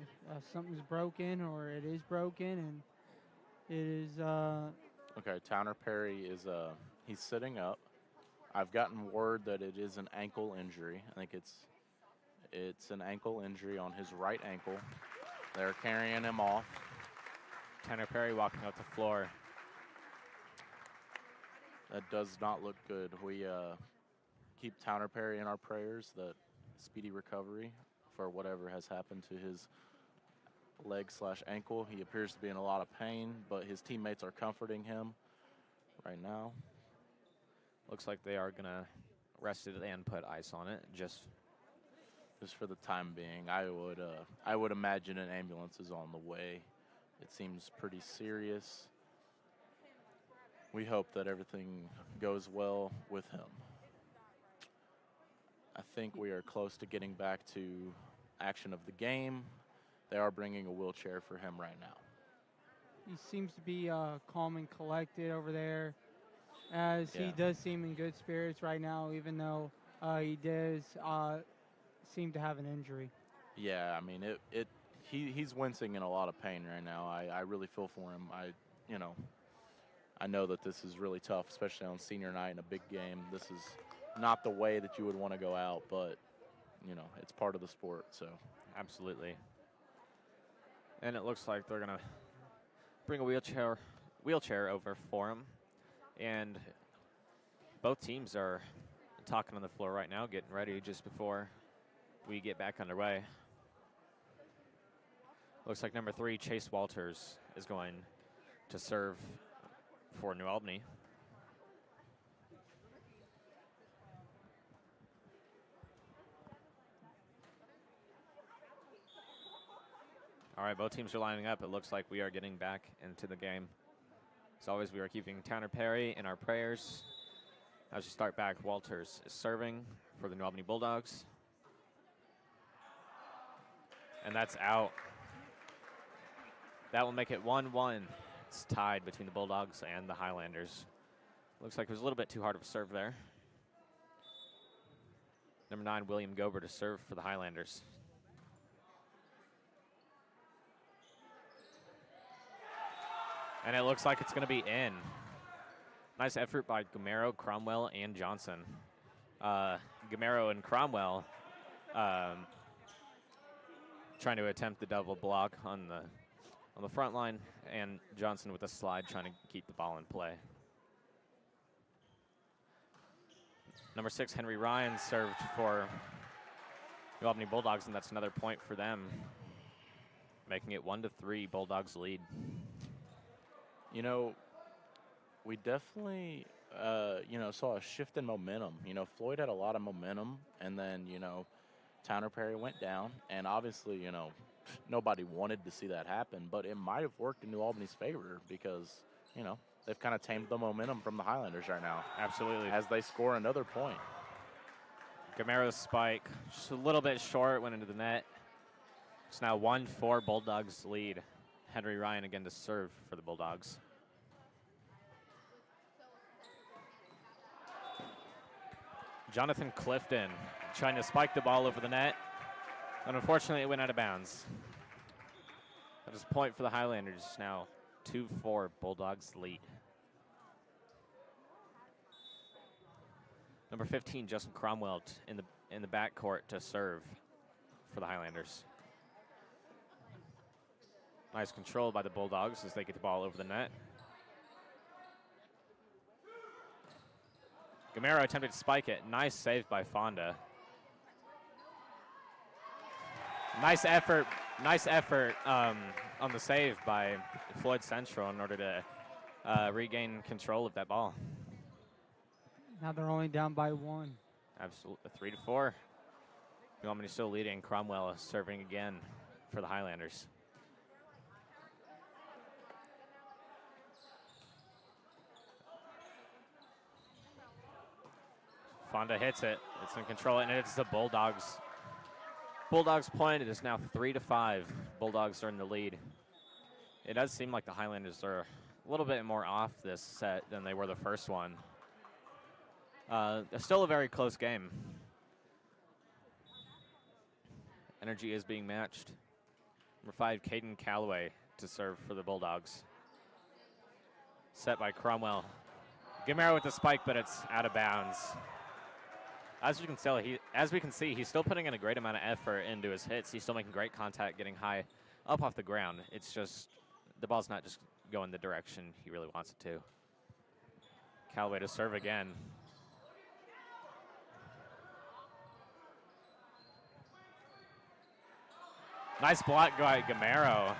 something's broken or it is broken, and it is Okay, Towner Perry is he's sitting up. I've gotten word that it is an ankle injury. I think it's an ankle injury on his right ankle. They're carrying him off. Towner Perry walking out the floor. That does not look good. We keep Towner Perry in our prayers, that speedy recovery for whatever has happened to his leg/ankle. He appears to be in a lot of pain, but his teammates are comforting him right now. Looks like they are gonna rest it and put ice on it. Just for the time being. I would imagine an ambulance is on the way. It seems pretty serious. We hope that everything goes well with him. I think we are close to getting back to action of the game. They are bringing a wheelchair for him right now. he seems to be calm and collected over there, as he Yeah. does seem in good spirits right now, even though he does seem to have an injury. Yeah, I mean, he's wincing in a lot of pain right now. I really feel for him. I know that this is really tough, especially on senior night in a big game. This is not the way that you would want to go out, but, it's part of the sport, so. absolutely. And it looks like they're gonna bring a wheelchair over for him. And both teams are talking on the floor right now, getting ready just before we get back underway. Looks like number 3, Chase Walters, is going to serve for New Albany. All right, both teams are lining up. It looks like we are getting back into the game. As always, we are keeping Towner Perry in our prayers. As we start back, Walters is serving for the New Albany Bulldogs. And that's out. That will make it 1-1 It's tied between the Bulldogs and the Highlanders. Looks like it was a little bit too hard of a serve there. Number 9, William Gober to serve for the Highlanders. And it looks like it's going to be in. Nice effort by Gamero, Cromwell, and Johnson. Gamero and Cromwell trying to attempt the double block on the front line, and Johnson with a slide trying to keep the ball in play. Number 6, Henry Ryan served for the Albany Bulldogs, and that's another point for them, making it 1-3 Bulldogs lead. You know, we definitely, saw a shift in momentum. You know, Floyd had a lot of momentum, and then, Towner Perry went down, and obviously, nobody wanted to see that happen, but it might have worked in New Albany's favor because, they've kind of tamed the momentum from the Highlanders right now. Absolutely. As they score another point. Gamero's spike, just a little bit short, went into the net. It's now 1-4 Bulldogs lead. Henry Ryan again to serve for the Bulldogs. Jonathan Clifton trying to spike the ball over the net, and unfortunately it went out of bounds. That is a point for the Highlanders, now 2-4 Bulldogs lead. Number 15, Justin Cromwell in the backcourt to serve for the Highlanders. Nice control by the Bulldogs as they get the ball over the net. Gamero attempted to spike it. Nice save by Fonda. Nice effort on the save by Floyd Central in order to regain control of that ball. Now they're only down by 1. Absolutely, 3-4. New Albany still leading. Cromwell serving again for the Highlanders. Fonda hits it. It's in control, and it's the Bulldogs. Bulldogs point. It is now 3-5. Bulldogs are in the lead. It does seem like the Highlanders are a little bit more off this set than they were the first one. It's still a very close game. Energy is being matched. Number 5, Caden Calloway to serve for the Bulldogs. Set by Cromwell. Gamero with the spike, but it's out of bounds. As we can see, he's still putting in a great amount of effort into his hits. He's still making great contact, getting high up off the ground. It's just the ball's not just going the direction he really wants it to. Callaway to serve again. Nice block by Gamero.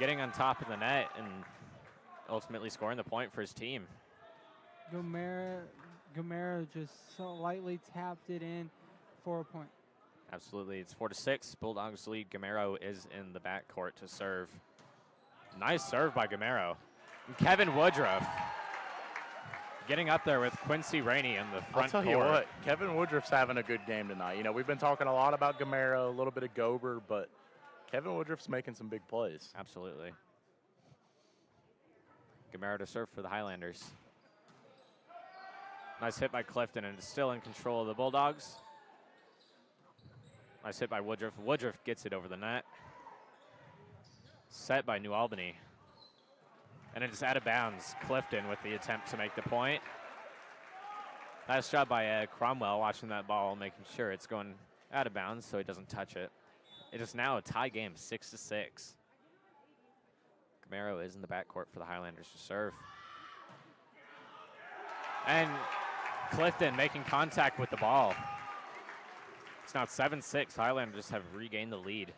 Getting on top of the net and ultimately scoring the point for his team. Gamero just slightly tapped it in for a point. Absolutely, it's 4-6. Bulldogs lead. Gamero is in the backcourt to serve. Nice serve by Gamero. And Kevin Woodruff getting up there with Quincy Rainey in the front court. I'll tell you what, Kevin Woodruff's having a good game tonight. You know, we've been talking a lot about Gamero, a little bit of Gober, but Kevin Woodruff's making some big plays. Absolutely. Gamero to serve for the Highlanders. Nice hit by Clifton, and it's still in control of the Bulldogs. Nice hit by Woodruff. Woodruff gets it over the net. Set by New Albany. And it's out of bounds. Clifton with the attempt to make the point. Nice job by Cromwell watching that ball, making sure it's going out of bounds so he doesn't touch it. It is now a tie game, 6-6. Gamero is in the backcourt for the Highlanders to serve. And Clifton making contact with the ball. It's now 7-6. Highlanders have regained the lead.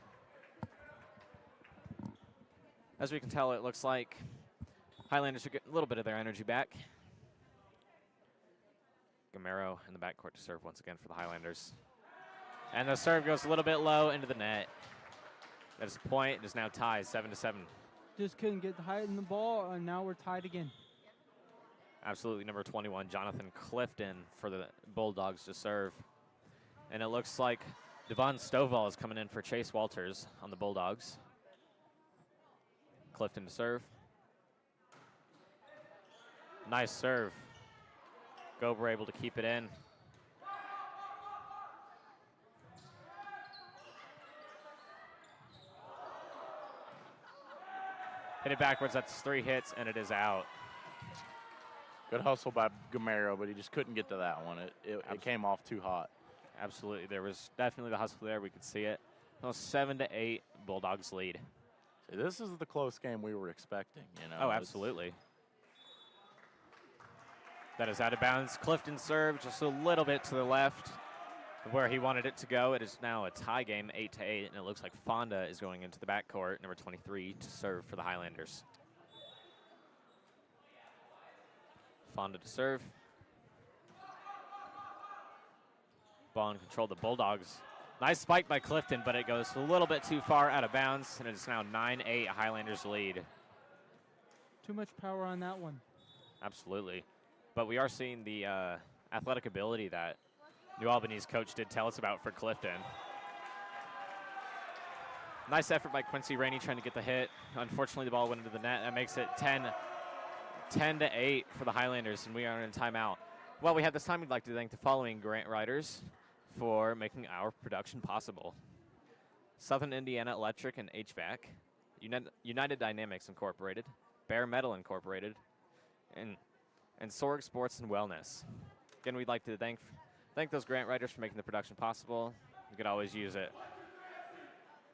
As we can tell, it looks like Highlanders are getting a little bit of their energy back. Gamero in the backcourt to serve once again for the Highlanders. And the serve goes a little bit low into the net. That is a point. It is now tied, 7-7. Just couldn't get high in the ball, and now we're tied again. Absolutely, number 21, Jonathan Clifton for the Bulldogs to serve. And it looks like Devon Stovall is coming in for Chase Walters on the Bulldogs. Clifton to serve. Nice serve. Gober able to keep it in. Hit it backwards, that's 3 hits, and it is out. Good hustle by Gamero, but he just couldn't get to that one. It came off too hot. Absolutely, there was definitely the hustle there. We could see it. Well, 7-8, Bulldogs lead. See, this is the close game we were expecting. You know. Oh, absolutely. That is out of bounds. Clifton served just a little bit to the left of where he wanted it to go. It is now a tie game, 8-8, and it looks like Fonda is going into the backcourt, number 23, to serve for the Highlanders. Fonda to serve. Ball in control of the Bulldogs. Nice spike by Clifton, but it goes a little bit too far out of bounds, and it's now 9-8, Highlanders lead. Too much power on that one. Absolutely. But we are seeing the athletic ability that New Albany's coach did tell us about for Clifton. Nice effort by Quincy Rainey trying to get the hit. Unfortunately, the ball went into the net. That makes it 10-8 for the Highlanders, and we are in timeout. While we have this time, we'd like to thank the following grant writers for making our production possible. Southern Indiana Electric and HVAC, United Dynamics Incorporated, Bare Metal Incorporated, and Sorg Sports and Wellness. Again, we'd like to thank those grant writers for making the production possible. You could always use it.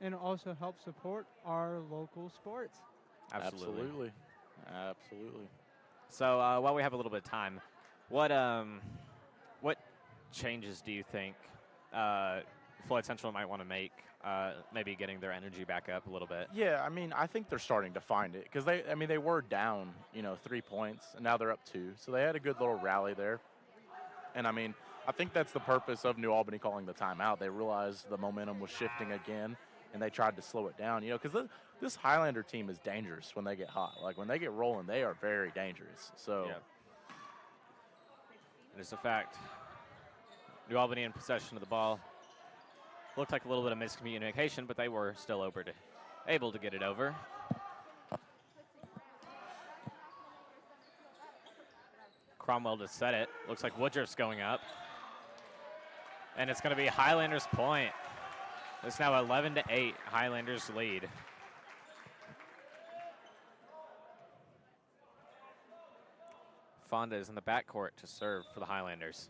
And also help support our local sports. Absolutely. Absolutely. So while we have a little bit of time, what changes do you think Floyd Central might want to make, maybe getting their energy back up a little bit? Yeah, I mean, I think they're starting to find it because they were down, 3 points, and now they're up 2. So they had a good little rally there. And I mean, I think that's the purpose of New Albany calling the timeout. They realized the momentum was shifting again, and they tried to slow it down. Because this Highlander team is dangerous when they get hot. Like when they get rolling, they are very dangerous. So. Yeah. It is a fact. New Albany in possession of the ball. Looked like a little bit of miscommunication, but they were still able to get it over. Cromwell to set it. Looks like Woodruff's going up. And it's going to be Highlanders' point. It's now 11-8, Highlanders lead. Fonda is in the backcourt to serve for the Highlanders.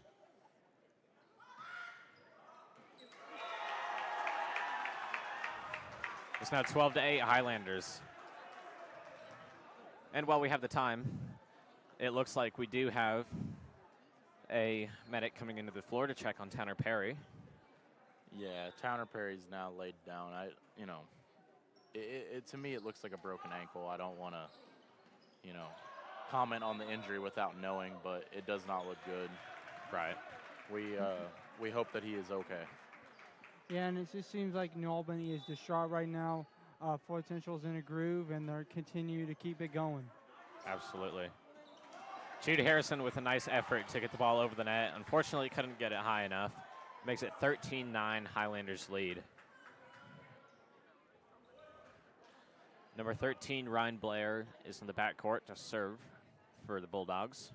It's now 12-8 Highlanders. And while we have the time, it looks like we do have a medic coming into the floor to check on Tanner Perry. Yeah, Tanner Perry's now laid down. To me, it looks like a broken ankle. I don't want to, comment on the injury without knowing, but it does not look good. Right. We hope that he is okay. Yeah, and it just seems like New Albany is distraught right now. Floyd Central's in a groove, and they're continue to keep it going. Absolutely. Jude Harrison with a nice effort to get the ball over the net. Unfortunately, couldn't get it high enough. Makes it 13-9, Highlanders lead. Number 13, Ryan Blair, is in the backcourt to serve for the Bulldogs.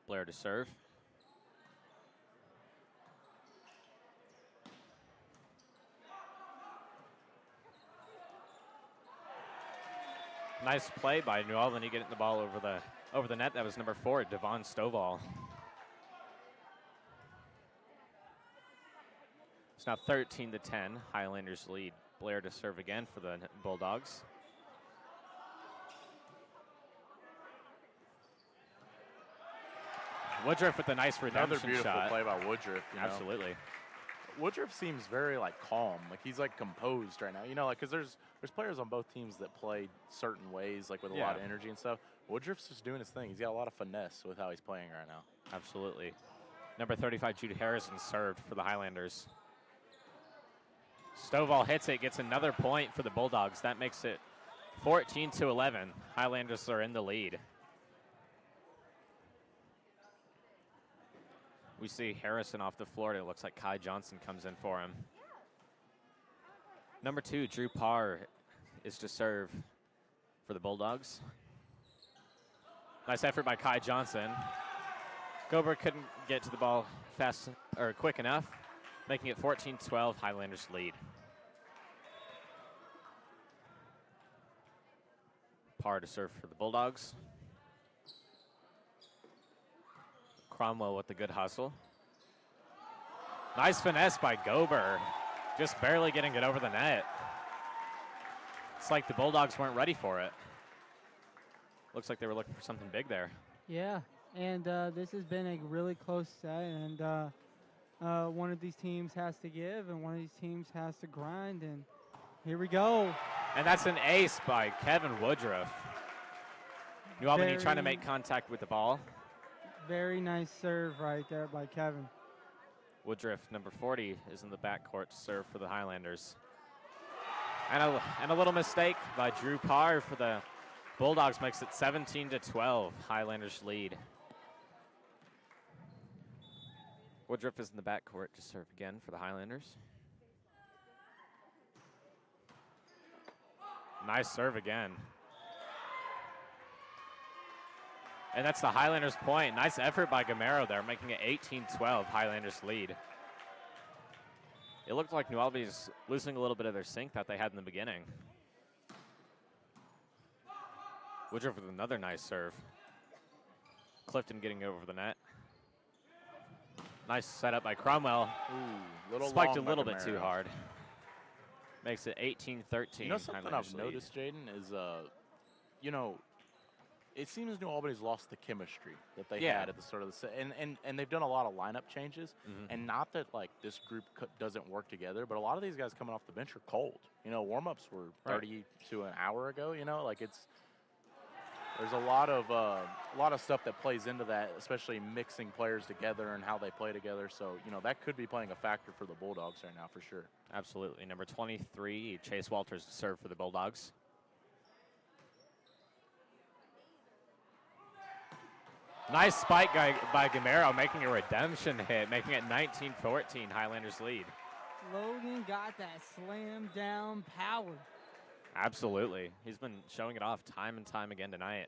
Blair to serve. Nice play by New Albany getting the ball over the net. That was number 4, Devon Stovall. It's now 13-10. Highlanders lead. Blair to serve again for the Bulldogs. Woodruff with a nice redemption Another beautiful shot. play by Woodruff. Absolutely. Woodruff seems very calm, he's composed right now. Because there's players on both teams that play certain ways, with a lot of energy and stuff. Woodruff's just doing his thing. He's got a lot of finesse with how he's playing right now. Absolutely. Number 35, Jude Harrison, served for the Highlanders. Stovall hits it, gets another point for the Bulldogs. That makes it 14-11. Highlanders are in the lead. We see Harrison off the floor. It looks like Kai Johnson comes in for him. Number 2, Drew Parr, is to serve for the Bulldogs. Nice effort by Kai Johnson. Gober couldn't get to the ball fast or quick enough, making it 14-12, Highlanders lead. Parr to serve for the Bulldogs. Cromwell with the good hustle. Nice finesse by Gober, just barely getting it over the net. It's like the Bulldogs weren't ready for it. Looks like they were looking for something big there. Yeah, and this has been a really close set, and one of these teams has to give, and one of these teams has to grind, and here we go. And that's an ace by Kevin Woodruff. New Albany trying to make contact with the ball. Very nice serve right there by Kevin. Woodruff, number 40, is in the backcourt to serve for the Highlanders. And a little mistake by Drew Parr for the Bulldogs makes it 17-12, Highlanders lead. Woodruff is in the backcourt to serve again for the Highlanders. Nice serve again. And that's the Highlanders' point. Nice effort by Gamero there, making it 18-12, Highlanders lead. It looked like New Albany's losing a little bit of their sync that they had in the beginning. Woodruff with another nice serve. Clifton getting over the net. Nice setup by Cromwell. Ooh, spiked a little bit too hard. Makes it 18-13. You know something I've noticed, Jaden, is, you know, it seems New Albany's lost the chemistry that they had at the start of the set. And they've done a lot of lineup changes. And not that, like, this group doesn't work together, but a lot of these guys coming off the bench are cold. You know, warm-ups were 30 to an hour ago, you know? Like, there's a lot of stuff that plays into that, especially mixing players together and how they play together. So, you know, that could be playing a factor for the Bulldogs right now for sure. Absolutely. Number 23, Chase Walters to serve for the Bulldogs. Nice spike by Gamero, making a redemption hit, making it 19-14, Highlanders lead. Logan got that slam down power. Absolutely. He's been showing it off time and time again tonight.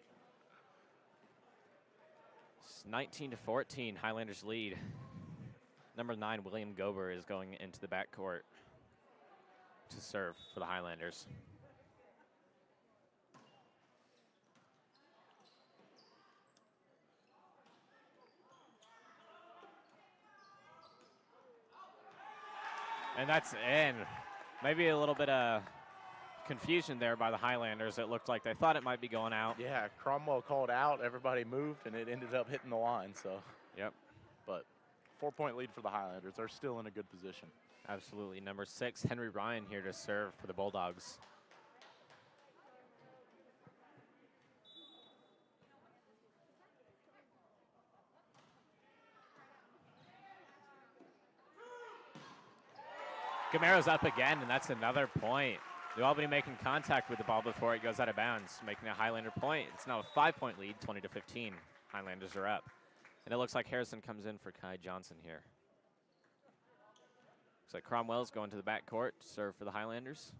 It's 19-14, Highlanders lead. Number 9, William Gober, is going into the backcourt to serve for the Highlanders. And that's in. Maybe a little bit of confusion there by the Highlanders. It looked like they thought it might be going out. Yeah, Cromwell called out, everybody moved, and it ended up hitting the line, so. Yep. But 4-point lead for the Highlanders. They're still in a good position. Absolutely. Number 6, Henry Ryan, here to serve for the Bulldogs. Gamero's up again, and that's another point. New Albany making contact with the ball before it goes out of bounds, making a Highlander point. It's now a 5-point lead, 20-15. Highlanders are up. And it looks like Harrison comes in for Kai Johnson here. Looks like Cromwell's going to the backcourt to serve for the Highlanders.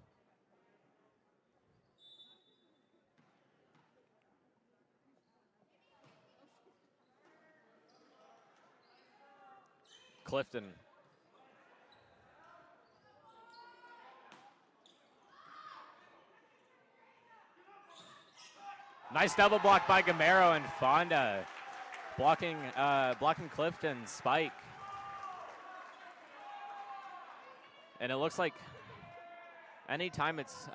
Clifton. Nice double block by Gamero and Fonda. Blocking Clifton's spike. And it looks like anytime it's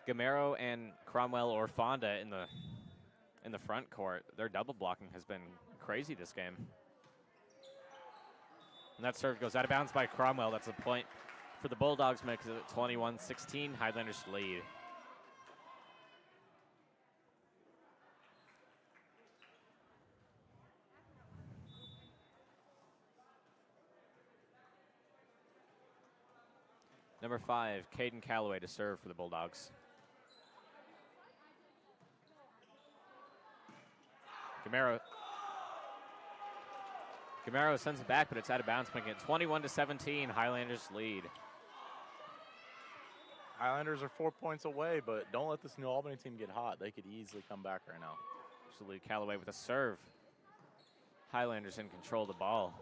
Gamero and Cromwell or Fonda in the front court, their double blocking has been crazy this game. And that serve goes out of bounds by Cromwell. That's a point for the Bulldogs, makes it 21-16. Highlanders lead. Number 5, Caden Calloway to serve for the Bulldogs. Gamero sends it back, but it's out of bounds, making it 21-17. Highlanders lead. Highlanders are 4 points away, but don't let this New Albany team get hot. They could easily come back right now. Absolutely. Callaway with a serve. Highlanders in control of the ball.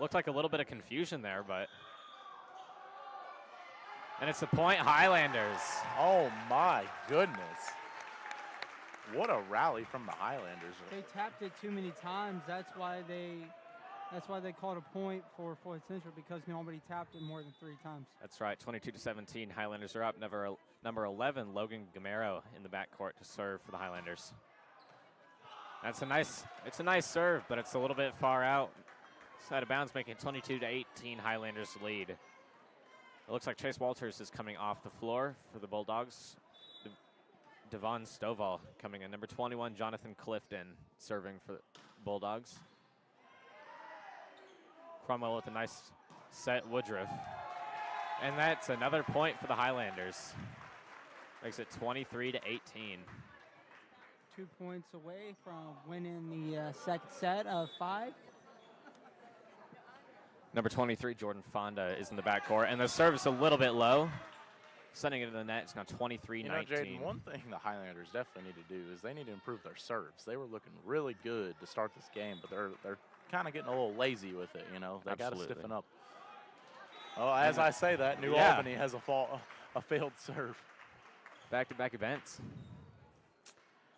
Looked like a little bit of confusion there, but. And it's the point, Highlanders. Oh my goodness. What a rally from the Highlanders. They tapped it too many times. That's why they called a point for Floyd Central, because nobody tapped it more than 3 times. That's right, 22-17. Highlanders are up. Number 11, Logan Gamero in the backcourt to serve for the Highlanders. It's a nice serve, but it's a little bit far out. It's out of bounds, making it 22-18 Highlanders lead. It looks like Chase Walters is coming off the floor for the Bulldogs. Devon Stovall coming in. Number 21, Jonathan Clifton serving for the Bulldogs. Cromwell with a nice set Woodruff. And that's another point for the Highlanders. Makes it 23-18. 2 points away from winning the second set of 5. Number 23, Jordan Fonda, is in the backcourt. And the serve is a little bit low. Sending it to the net. It's now 23-19. You know, Jaden, one thing the Highlanders definitely need to do is they need to improve their serves. They were looking really good to start this game, but they're kind of getting a little lazy with it, you know. They got to stiffen up. Oh, as I say that, New Albany has a failed serve. Back-to-back events.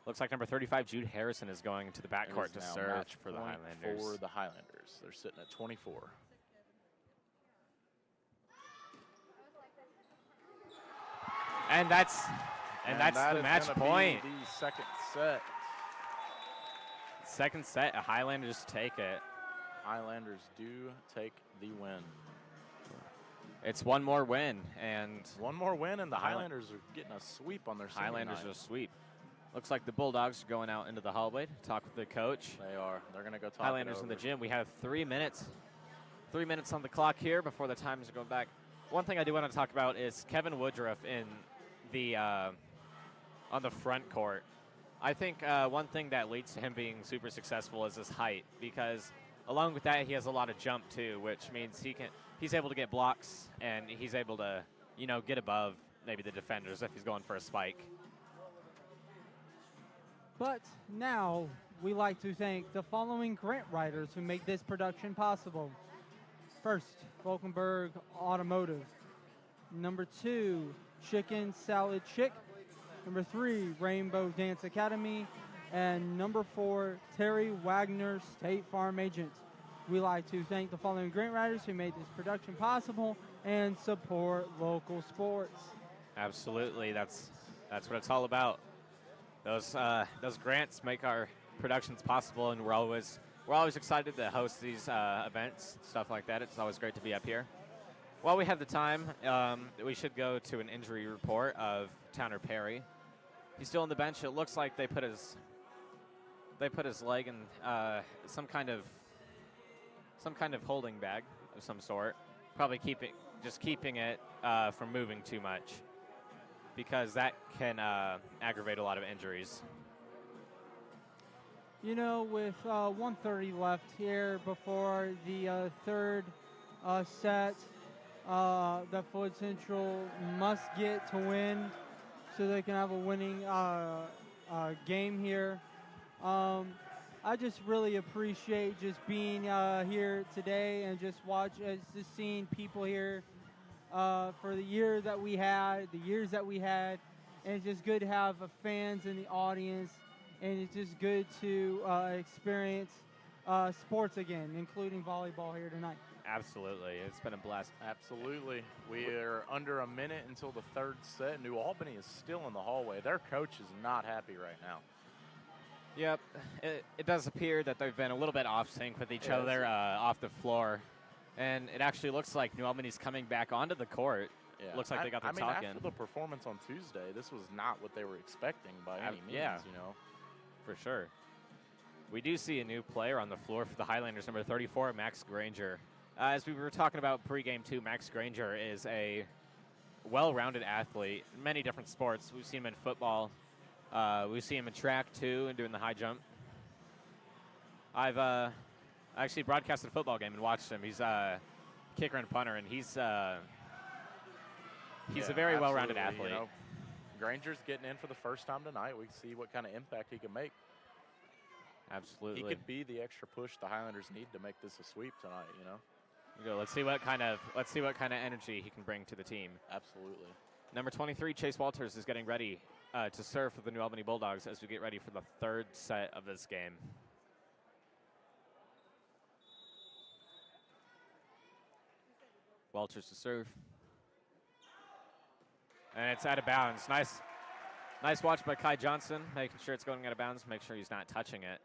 Looks like number 35, Jude Harrison, is going to the backcourt to serve for the Highlanders. For the Highlanders. They're sitting at 24. And that's the match point. The second set. Second set, Highlanders take it. Highlanders do take the win. It's one more win, and the Highlanders are getting a sweep on their senior Highlanders night. are sweep. Looks like the Bulldogs are going out into the hallway to talk with the coach. They are. They're going to go talk. Highlanders in the gym. We have 3 minutes. 3 minutes on the clock here before the times are going back. One thing I do want to talk about is Kevin Woodruff in the on the front court. I think one thing that leads to him being super successful is his height, because along with that he has a lot of jump too, which means he's able to get blocks, and he's able to, you know, get above maybe the defenders if he's going for a spike. But now we like to thank the following grant writers who make this production possible. First, Falkenberg Automotive. Number 2, Chicken Salad Chick. Number 3, Rainbow Dance Academy. And number 4, Terry Wagner, State Farm Agent. We like to thank the following grant writers who made this production possible and support local sports. Absolutely, that's what it's all about. Those grants make our productions possible, and we're always excited to host these events, stuff like that. It's always great to be up here. While we have the time, we should go to an injury report of Tanner Perry. He's still on the bench. It looks like they put his leg in some kind of holding bag of some sort. Probably keeping it from moving too much, because that can aggravate a lot of injuries. You know, with 1:30 left here before the third set, that Floyd Central must get to win so they can have a winning game here. I just really appreciate just being here today and just seeing people here for the years that we had, and it's just good to have fans in the audience, and it's just good to experience sports again, including volleyball here tonight. Absolutely, it's been a blast. Absolutely. We are under a minute until the third set. New Albany is still in the hallway. Their coach is not happy right now. Yep, it does appear that they've been a little bit off sync with each other off the floor, and it actually looks like New Albany's coming back onto the court. Yeah. Looks like they got their talk in. After the performance on Tuesday, this was not what they were expecting by any means. Yeah, you know, for sure. We do see a new player on the floor for the Highlanders, number 34, Max Granger. As we were talking about pregame too, Max Granger is a well-rounded athlete in many different sports. We've seen him in football. We see him in track too and doing the high jump. I've I actually broadcasted a football game and watched him. He's a kicker and punter, and he's a very well-rounded athlete. You know, Granger's getting in for the first time tonight. We see what kind of impact he can make. Absolutely. He could be the extra push the Highlanders need to make this a sweep tonight, you know. Go. Let's see what kind of energy he can bring to the team. Absolutely. Number 23, Chase Walters, is getting ready to serve for the New Albany Bulldogs as we get ready for the third set of this game. Walters to serve. And it's out of bounds. Nice watch by Kai Johnson, making sure it's going out of bounds, make sure he's not touching it.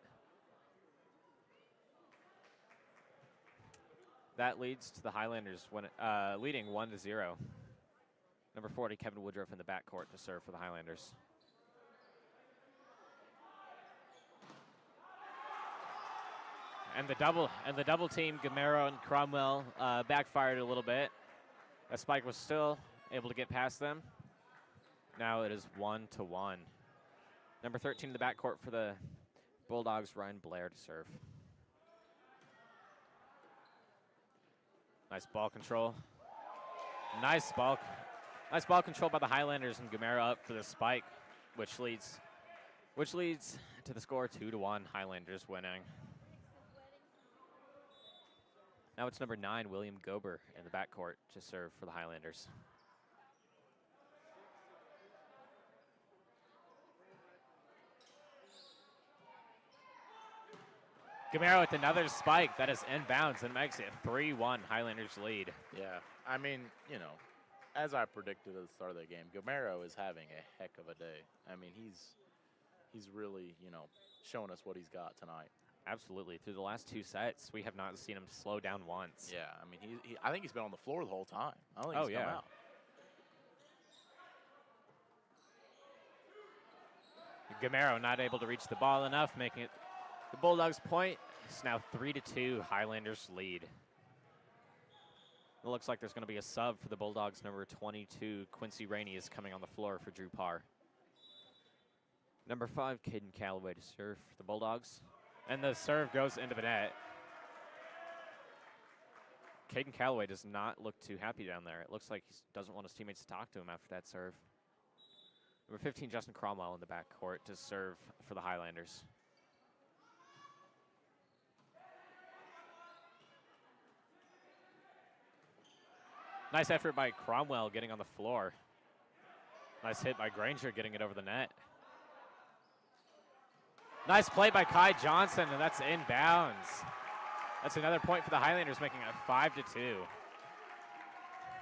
That leads to the Highlanders leading 1-0. Number 40, Kevin Woodruff in the backcourt to serve for the Highlanders. And the double team, Gamero and Cromwell, backfired a little bit. That spike was still able to get past them. Now it is 1-1. Number 13 in the backcourt for the Bulldogs, Ryan Blair to serve. Nice ball control. Nice ball control by the Highlanders, and Gamera up for the spike, which leads to the score 2-1. Highlanders winning. Now it's number 9, William Gober, in the backcourt to serve for the Highlanders. Gamero with another spike that is inbounds and makes it 3-1 Highlanders lead. Yeah, I mean, you know, as I predicted at the start of the game, Gamero is having a heck of a day. I mean, he's really, you know, showing us what he's got tonight. Absolutely. Through the last 2 sets, we have not seen him slow down once. Yeah, I mean, I think he's been on the floor the whole time. I don't think he's come out. Gamero not able to reach the ball enough, making it the Bulldogs point. It's now 3-2, Highlanders lead. It looks like there's going to be a sub for the Bulldogs. Number 22, Quincy Rainey, is coming on the floor for Drew Parr. Number 5, Caden Calloway to serve for the Bulldogs. And the serve goes into the net. Caden Calloway does not look too happy down there. It looks like he doesn't want his teammates to talk to him after that serve. Number 15, Justin Cromwell in the backcourt to serve for the Highlanders. Nice effort by Cromwell getting on the floor. Nice hit by Granger getting it over the net. Nice play by Kai Johnson, and that's inbounds. That's another point for the Highlanders, making it 5-2.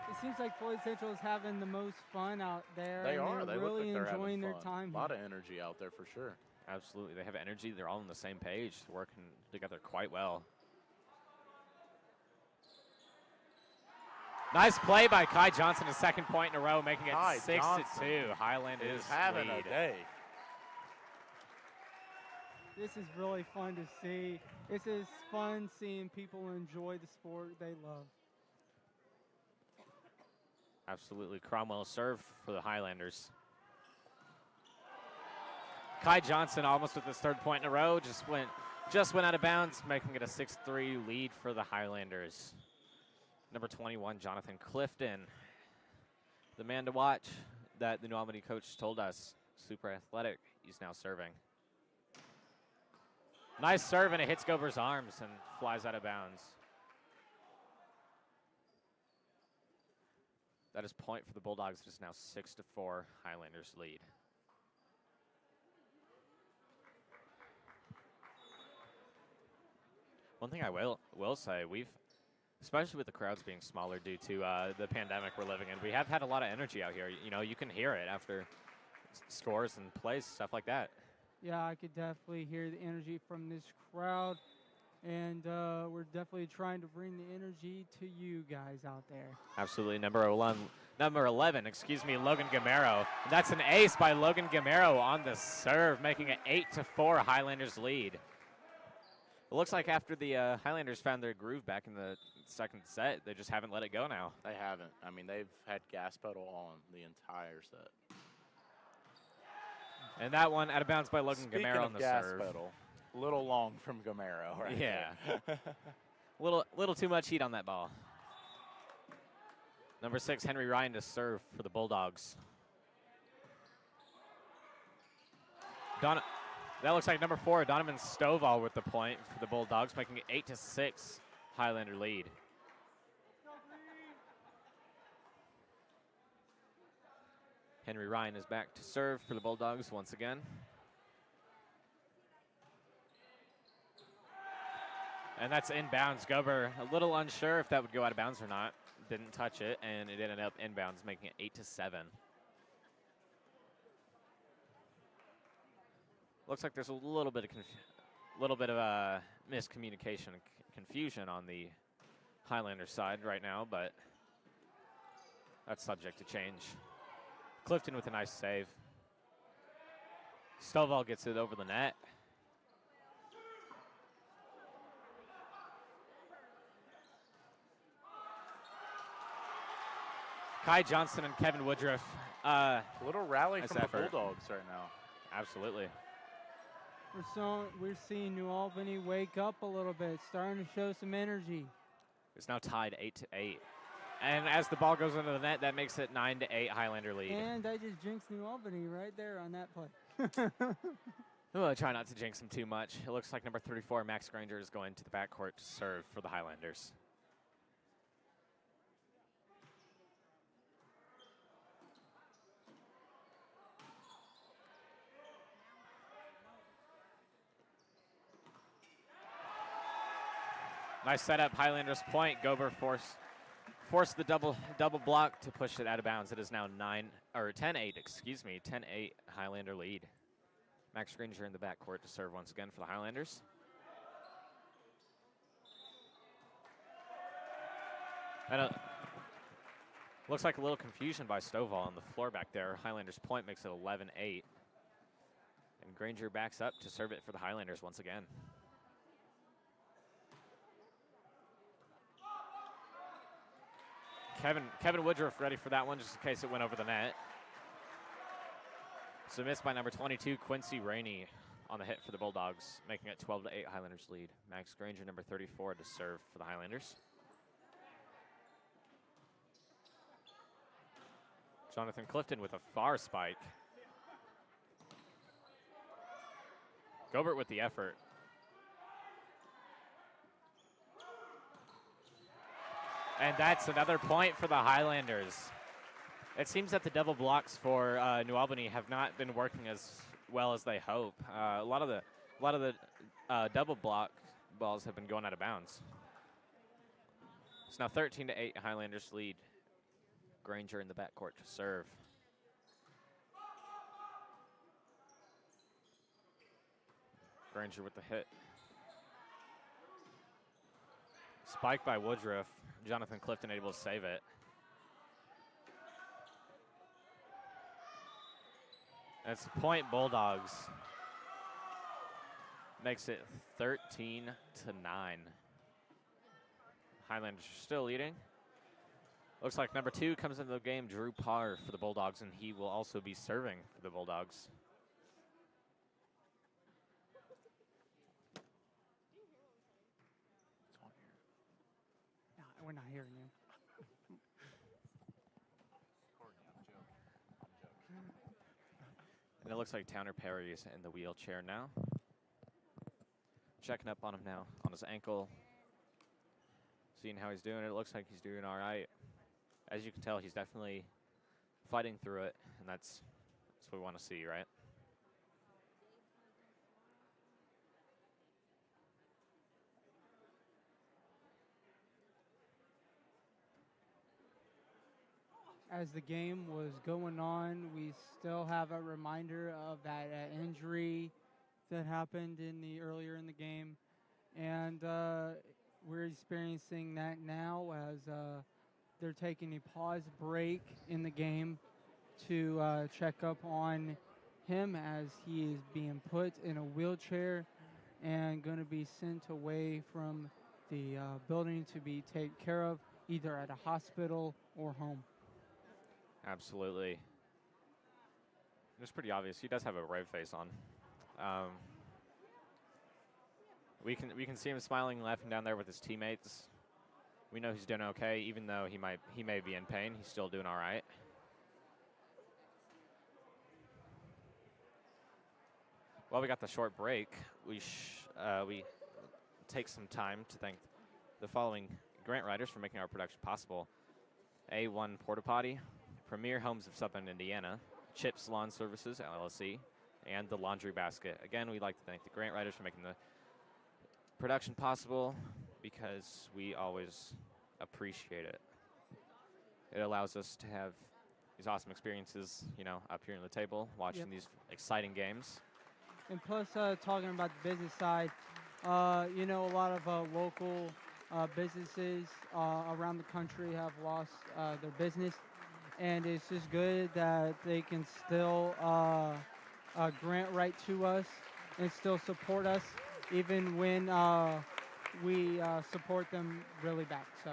It seems like Floyd Central is having the most fun out there. They are. They're They really look like they're enjoying having their fun. time. A lot of energy out there for sure. Absolutely. They have energy. They're all on the same page, working together quite well. Nice play by Kai Johnson, his second point in a row, making it 6-2. Highlanders is having lead. a day. This is really fun to see. This is fun seeing people enjoy the sport they love. Absolutely. Cromwell serve for the Highlanders. Kai Johnson almost with his third point in a row, just went out of bounds, making it a 6-3 lead for the Highlanders. Number 21, Jonathan Clifton, the man to watch that the New Albany coach told us. Super athletic. He's now serving. Nice serve, and it hits Gober's arms and flies out of bounds. That is point for the Bulldogs. It is now 6-4, Highlanders lead. One thing I will say, especially with the crowds being smaller due to the pandemic we're living in, we have had a lot of energy out here. You know, you can hear it after scores and plays, stuff like that. Yeah, I could definitely hear the energy from this crowd, and we're definitely trying to bring the energy to you guys out there. Absolutely. Number 11, Logan Gamero. That's an ace by Logan Gamero on the serve, making it 8-4 Highlanders lead. It looks like after the Highlanders found their groove back in the second set, they just haven't let it go now. They haven't. I mean, they've had gas pedal on the entire set. And that one out of bounds by Logan Gamero on the gas serve. pedal, Little long from Gamero, right? Yeah. there. little too much heat on that ball. Number 6, Henry Ryan to serve for the Bulldogs. That looks like number 4, Donovan Stovall with the point for the Bulldogs, making it 8-6 Highlander lead. Henry Ryan is back to serve for the Bulldogs once again. And that's inbounds. Gober a little unsure if that would go out of bounds or not. Didn't touch it, and it ended up inbounds, making it 8-7. Looks like there's a little bit of miscommunication and confusion on the Highlander side right now, but that's subject to change. Clifton with a nice save. Stovall gets it over the net. Kai Johnson and Kevin Woodruff. Little rally Nice from effort. the Bulldogs right now. Absolutely. We're seeing New Albany wake up a little bit, starting to show some energy. It's now tied 8-8. And as the ball goes into the net, that makes it 9-8 Highlander lead. And I just jinxed New Albany right there on that play. Oh, I try not to jinx him too much. It looks like number 34, Max Granger, is going to the backcourt to serve for the Highlanders. Nice setup, Highlanders point. Gober forced the double block to push it out of bounds. It is now 10-8, excuse me, 10-8 Highlander lead. Max Granger in the backcourt to serve once again for the Highlanders. And looks like a little confusion by Stovall on the floor back there. Highlanders point makes it 11-8. And Granger backs up to serve it for the Highlanders once again. Kevin Woodruff ready for that one, just in case it went over the net. So missed by number 22, Quincy Rainey, on the hit for the Bulldogs, making it 12-8 Highlanders lead. Max Granger, number 34, to serve for the Highlanders. Jonathan Clifton with a far spike. Gobert with the effort. And that's another point for the Highlanders. It seems that the double blocks for New Albany have not been working as well as they hope. A lot of the double block balls have been going out of bounds. It's now 13-8 Highlanders lead. Granger in the backcourt to serve. Granger with the hit. Spike by Woodruff. Jonathan Clifton able to save it. That's point Bulldogs. Makes it 13-9. Highlanders are still leading. Looks like number 2 comes into the game, Drew Parr for the Bulldogs, and he will also be serving for the Bulldogs. No, we're not hearing you. And it looks like Towner Perry is in the wheelchair now. Checking up on him now, on his ankle. Seeing how he's doing. It looks like he's doing all right. As you can tell, he's definitely fighting through it, and that's what we want to see, right? As the game was going on, we still have a reminder of that injury that happened earlier in the game, and we're experiencing that now as they're taking a pause break in the game to check up on him as he is being put in a wheelchair and going to be sent away from the building to be taken care of either at a hospital or home. Absolutely. It's pretty obvious. He does have a red face on. We can see him smiling, laughing down there with his teammates. We know he's doing okay, even though he may be in pain. He's still doing all right. While we got the short break, we take some time to thank the following grant writers for making our production possible: A1 Porta Potty, Premier Homes of Southern Indiana, Chips Lawn Services LLC, and the Laundry Basket. Again, we'd like to thank the grant writers for making the production possible, because we always appreciate it. It allows us to have these awesome experiences, you know, up here on the table, watching these exciting games. And plus, talking about the business side, you know, a lot of local businesses around the country have lost their business, and it's just good that they can still grant write to us and still support us, even when we support them really back. So.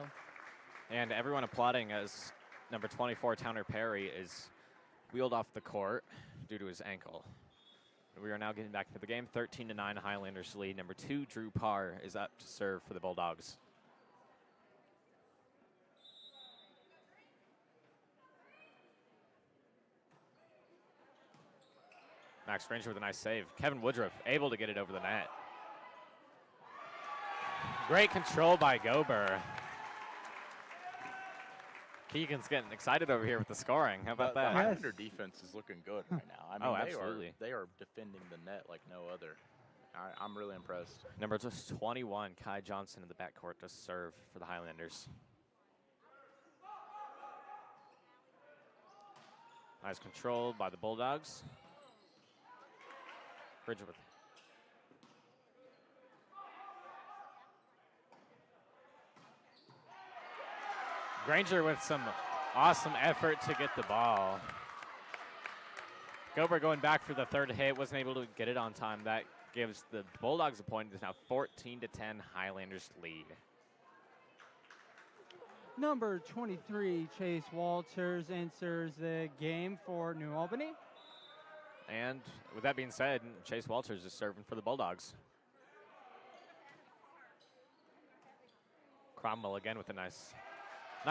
And everyone applauding as number 24, Towner Perry, is wheeled off the court due to his ankle. We are now getting back into the game. 13-9 Highlanders lead. Number 2, Drew Parr, is up to serve for the Bulldogs. Max Granger with a nice save. Kevin Woodruff able to get it over the net. Great control by Gober. Keegan's getting excited over here with the scoring. How about that? The Highlander defense is looking good right now. I mean, absolutely. They are defending the net like no other. I'm really impressed. Number 21, Kai Johnson in the backcourt to serve for the Highlanders. Nice control by the Bulldogs. Bridger with Granger with some awesome effort to get the ball. Gober going back for the third hit, wasn't able to get it on time. That gives the Bulldogs a point. It's now 14-10 Highlanders lead. Number 23, Chase Walters, enters the game for New Albany. And with that being said, Chase Walters is serving for the Bulldogs. Cromwell again with a nice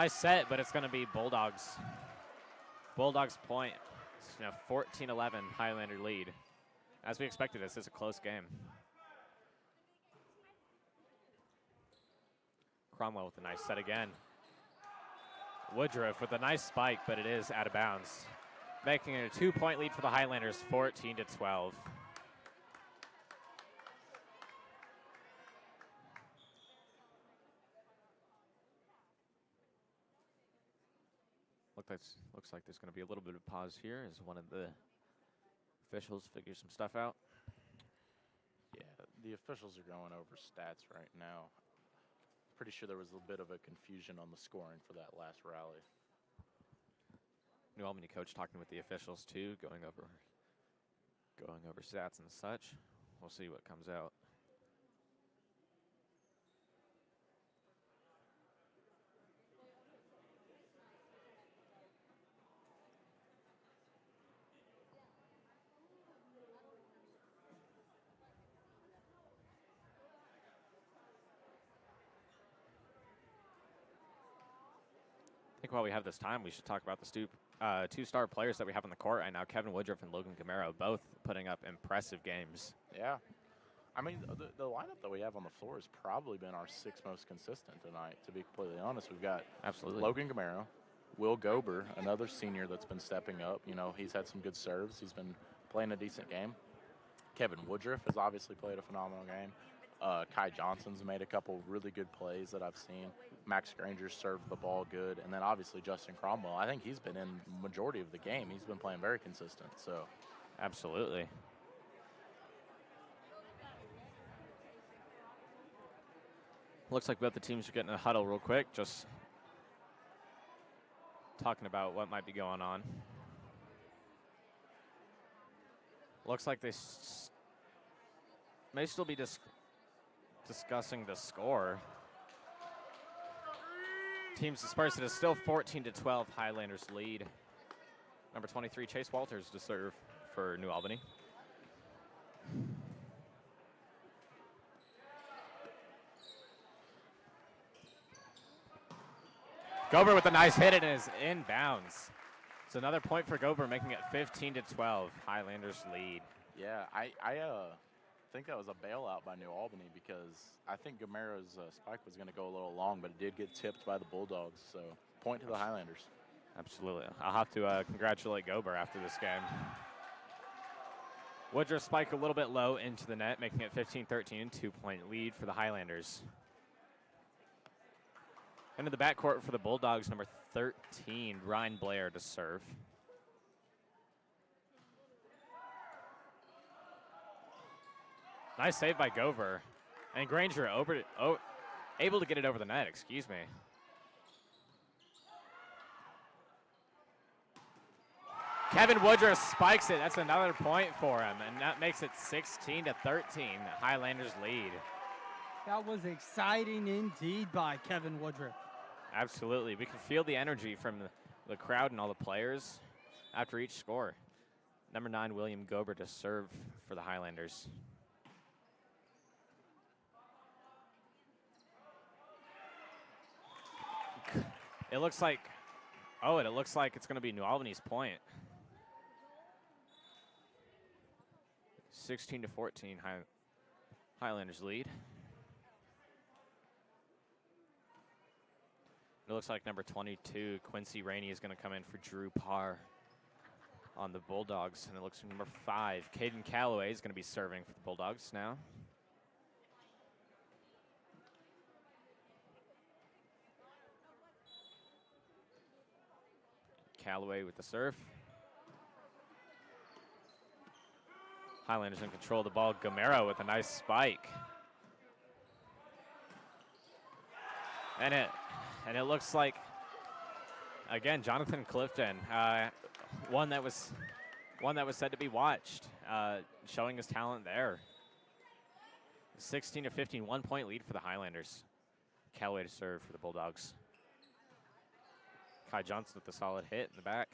set, but it's going to be Bulldogs. Bulldogs point. It's now 14-11 Highlander lead. As we expected, this is a close game. Cromwell with a nice set again. Woodruff with a nice spike, but it is out of bounds, making it a 2-point lead for the Highlanders, 14-12. Looks like there's going to be a little bit of pause here as one of the officials figures some stuff out. Yeah, the officials are going over stats right now. Pretty sure there was a bit of a confusion on the scoring for that last rally. New Albany coach talking with the officials too, going over stats and such. We'll see what comes out. I think while we have this time, we should talk about the two-star players that we have on the court right now. Kevin Woodruff and Logan Gamero, both putting up impressive games. Yeah. I mean, the lineup that we have on the floor has probably been our sixth most consistent tonight, to be completely honest. We've got Logan Gamero, Will Gober, another senior that's been stepping up. You know, he's had some good serves. He's been playing a decent game. Kevin Woodruff has obviously played a phenomenal game. Kai Johnson's made a couple really good plays that I've seen. Max Granger served the ball good. And then obviously Justin Cromwell, I think he's been in the majority of the game. He's been playing very consistent. So, absolutely. Looks like both the teams are getting a huddle real quick, just talking about what might be going on. Looks like they may still be discussing the score. Teams dispersed. It is still 14-12 Highlanders lead. Number 23, Chase Walters to serve for New Albany. Gober with a nice hit, and it is inbounds. It's another point for Gober, making it 15-12. Highlanders lead. Yeah, I think that was a bailout by New Albany because I think Gamero's spike was going to go a little long, but it did get tipped by the Bulldogs. So point to the Highlanders. Absolutely. I'll have to congratulate Gober after this game. Woodruff spike a little bit low into the net, making it 15-13, 2-point lead for the Highlanders. Into the backcourt for the Bulldogs, number 13, Ryan Blair to serve. Nice save by Gover. And Granger able to get it over the net, excuse me. Kevin Woodruff spikes it. That's another point for him, and that makes it 16-13. Highlanders lead. That was exciting indeed by Kevin Woodruff. Absolutely. We can feel the energy from the crowd and all the players after each score. Number 9, William Gober to serve for the Highlanders. It looks like, it looks like it's going to be New Albany's point. 16-14, Highlanders lead. It looks like number 22, Quincy Rainey, is going to come in for Drew Parr on the Bulldogs. And it looks like number 5, Caden Calloway, is going to be serving for the Bulldogs now. Calloway with the serve. Highlanders in control of the ball. Gamero with a nice spike. And it looks like, again, Jonathan Clifton, one that was said to be watched, showing his talent there. 16-15, 1-point lead for the Highlanders. Callaway to serve for the Bulldogs. Kai Johnson with a solid hit in the back.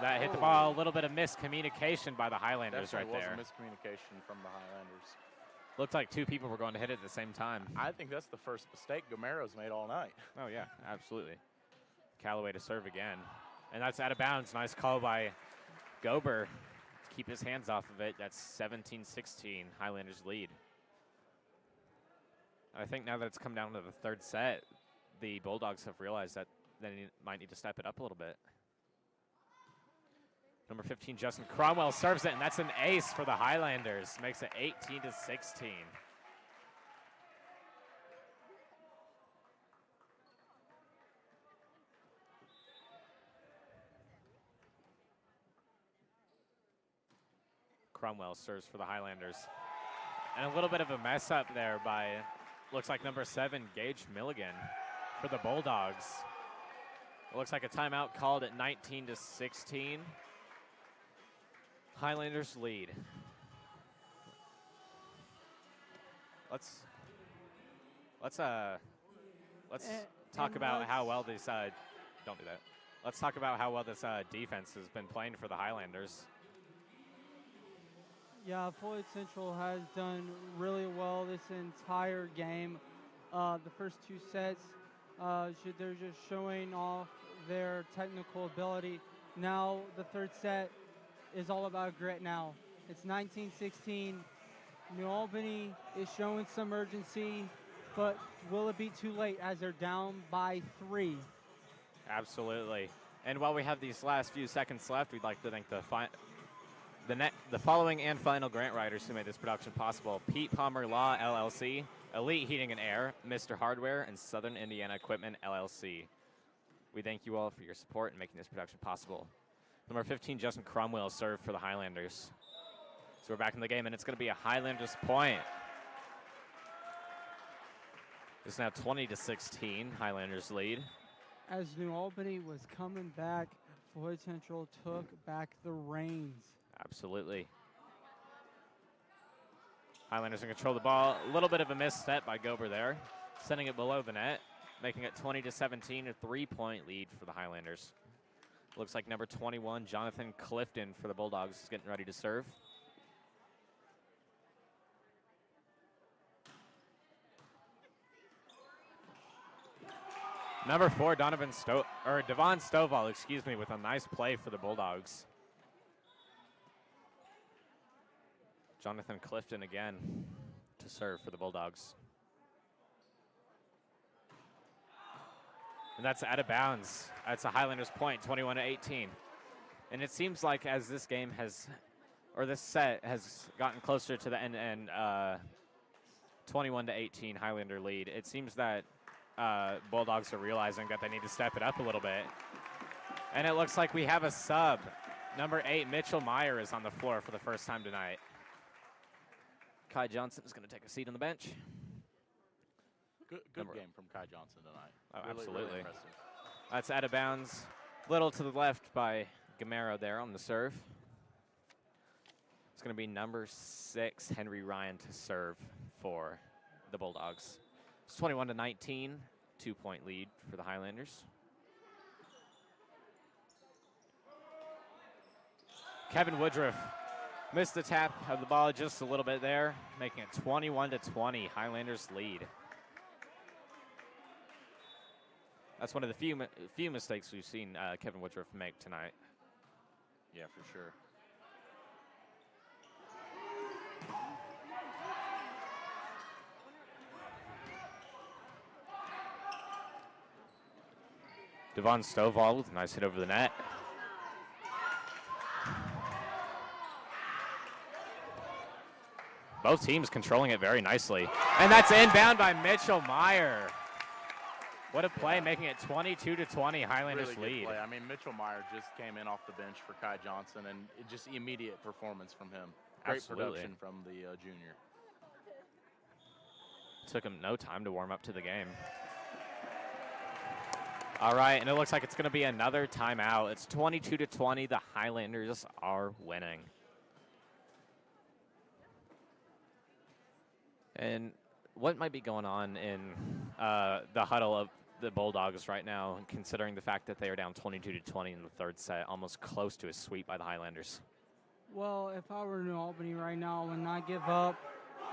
That hit the ball, a little bit of miscommunication by the Highlanders Definitely right there. was a miscommunication from the Highlanders. Looked like two people were going to hit it at the same time. I think that's the first mistake Gamero's made all night. Oh, yeah, absolutely. Callaway to serve again. And that's out of bounds. Nice call by Gober to keep his hands off of it. That's 17-16, Highlanders lead. I think now that it's come down to the third set, the Bulldogs have realized that they might need to step it up a little bit. Number 15, Justin Cromwell serves it, and that's an ace for the Highlanders. Makes it 18-16. Cromwell serves for the Highlanders. And a little bit of a mess up there by, looks like number 7, Gage Milligan for the Bulldogs. It looks like a timeout called at 19-16. Highlanders lead. Let's talk about how well this don't do that. Let's talk about how well this defense has been playing for the Highlanders. Yeah, Floyd Central has done really well this entire game. The first two sets, they're just showing off their technical ability. Now the third set is all about grit now. It's 19-16. New Albany is showing some urgency, but will it be too late as they're down by 3? Absolutely. And while we have these last few seconds left, we'd like to thank the following and final grant writers who made this production possible: Pete Palmer Law, LLC, Elite Heating and Air, Mr. Hardware, and Southern Indiana Equipment, LLC. We thank you all for your support in making this production possible. Number 15, Justin Cromwell served for the Highlanders. So we're back in the game, and it's going to be a Highlanders point. It's now 20-16, Highlanders lead. As New Albany was coming back, Floyd Central took back the reins. Absolutely. Highlanders in control of the ball. A little bit of a misstep by Gober there, sending it below the net, making it 20-17, a 3-point lead for the Highlanders. Looks like number 21, Jonathan Clifton for the Bulldogs, is getting ready to serve. Number 4, Devon Stovall, excuse me, with a nice play for the Bulldogs. Jonathan Clifton again to serve for the Bulldogs. And that's out of bounds. That's a Highlanders point, 21-18. And it seems like as this game has, or this set has gotten closer to the end and 21-18 Highlander lead, it seems that Bulldogs are realizing that they need to step it up a little bit. And it looks like we have a sub. Number 8, Mitchell Meyer is on the floor for the first time tonight. Kai Johnson is going to take a seat on the bench. Good game from Kai Johnson tonight. Oh, really, absolutely. Really impressive. That's out of bounds. Little to the left by Gamero there on the serve. It's going to be number 6, Henry Ryan, to serve for the Bulldogs. It's 21-19, 2-point lead for the Highlanders. Kevin Woodruff missed the tap of the ball just a little bit there, making it 21-20, Highlanders lead. That's one of the few mistakes we've seen Kevin Woodruff make tonight. Yeah, for sure. Devon Stovall with a nice hit over the net. Both teams controlling it very nicely. And that's inbound by Mitchell Meyer. What a play, making it 22-20, Highlanders Really good lead. play. I mean, Mitchell Meyer just came in off the bench for Kai Johnson, and just immediate performance from him. Great Absolutely. production from the junior. Took him no time to warm up to the game. All right, and it looks like it's going to be another timeout. It's 22-20. The Highlanders are winning. And what might be going on in the huddle of the Bulldogs right now, considering the fact that they are down 22-20 in the third set, almost close to a sweep by the Highlanders? Well, if I were New Albany right now, I would not give up.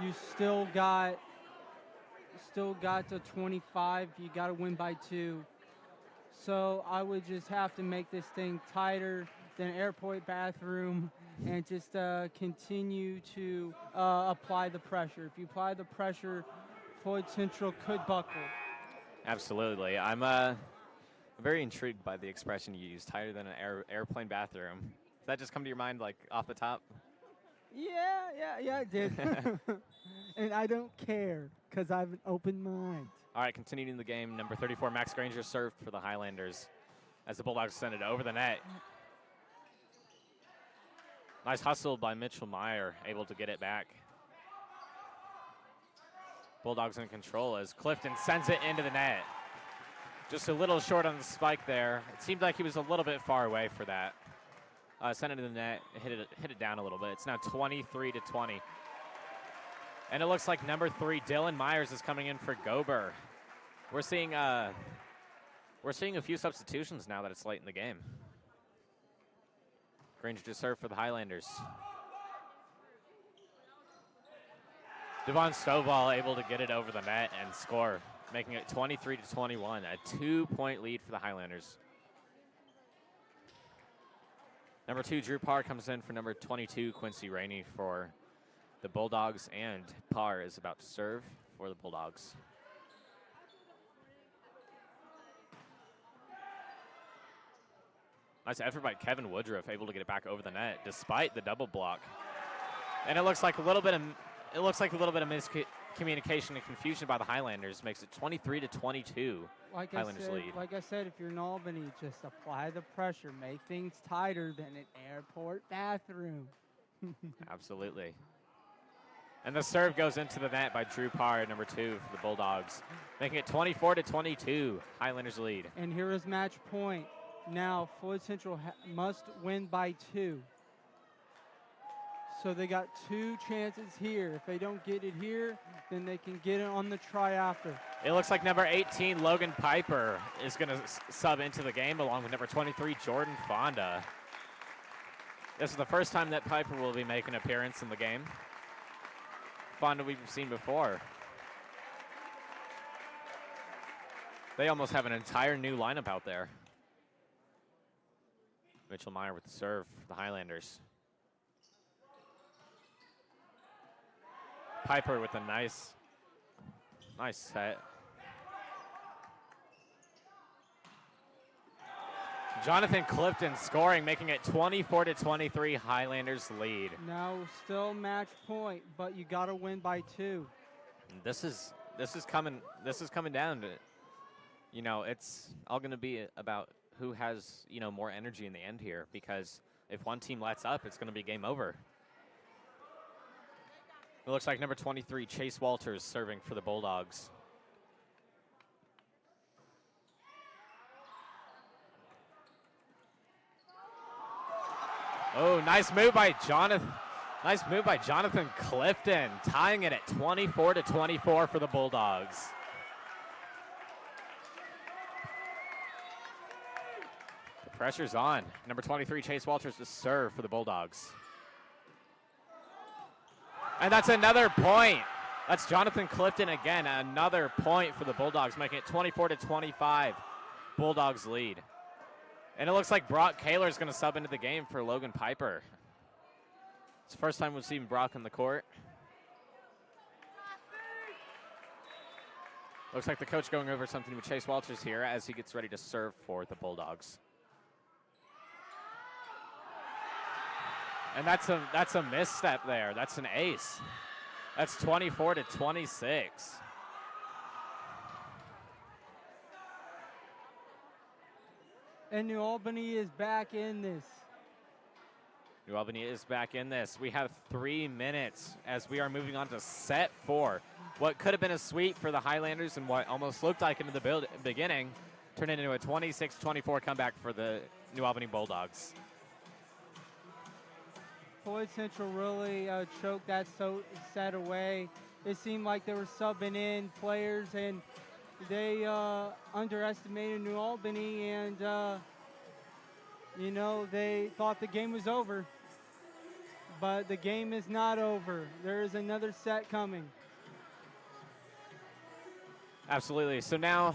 You still got to 25. You got to win by 2. So I would just have to make this thing tighter than airport bathroom and just continue to apply the pressure. If you apply the pressure, Floyd Central could buckle. Absolutely. I'm very intrigued by the expression you used, tighter than an airplane bathroom. Does that just come to your mind, like, off the top? Yeah, it did. And I don't care, because I have an open mind. All right, continuing the game, number 34, Max Granger served for the Highlanders as the Bulldogs send it over the net. Nice hustle by Mitchell Meyer, able to get it back. Bulldogs in control as Clifton sends it into the net. Just a little short on the spike there. It seemed like he was a little bit far away for that. Sent it to the net, hit it down a little bit. It's now 23-20. And it looks like number 3, Dylan Myers, is coming in for Gober. We're seeing a few substitutions now that it's late in the game. Granger to serve for the Highlanders. Devon Stovall able to get it over the net and score, making it 23-21, a 2-point lead for the Highlanders. Number 2, Drew Parr, comes in for number 22, Quincy Rainey, for the Bulldogs, and Parr is about to serve for the Bulldogs. Nice effort by Kevin Woodruff, able to get it back over the net despite the double block. And it looks like a little bit of miscommunication and confusion by the Highlanders, makes it 23-22. Highlanders lead. Like I said, if you're in Albany, just apply the pressure, make things tighter than an airport bathroom. Absolutely. And the serve goes into the net by Drew Parr, number 2 for the Bulldogs, making it 24-22. Highlanders lead. And here is match point. Now, Floyd Central must win by 2. So they got 2 chances here. If they don't get it here, then they can get it on the try after. It looks like number 18, Logan Piper, is going to sub into the game along with number 23, Jordan Fonda. This is the first time that Piper will be making an appearance in the game. Fonda we've seen before. They almost have an entire new lineup out there. Mitchell Meyer with the serve for the Highlanders. Piper with a nice set. Jonathan Clifton scoring, making it 24-23, Highlanders lead. Now still match point, but you got to win by 2. This is coming down to, you know, it's all going to be about who has, you know, more energy in the end here, because if one team lets up, it's going to be game over. It looks like number 23, Chase Walters, serving for the Bulldogs. Oh, nice move by Jonathan. Nice move by Jonathan Clifton, tying it at 24-24 for the Bulldogs. The pressure's on. Number 23, Chase Walters, to serve for the Bulldogs. And that's another point. That's Jonathan Clifton again, another point for the Bulldogs, making it 24-25. Bulldogs lead. And it looks like Brock Kaler is going to sub into the game for Logan Piper. It's the first time we've seen Brock on the court. Looks like the coach going over something with Chase Walters here as he gets ready to serve for the Bulldogs. And that's a misstep there. That's an ace. That's 24-26. And New Albany is back in this. New Albany is back in this. We have 3 minutes as we are moving on to set 4. What could have been a sweep for the Highlanders and what almost looked like into the beginning turned into a 26-24 comeback for the New Albany Bulldogs. Floyd Central really choked that set away. It seemed like they were subbing in players, and they underestimated New Albany, and you know, they thought the game was over. But the game is not over. There is another set coming. Absolutely. So now,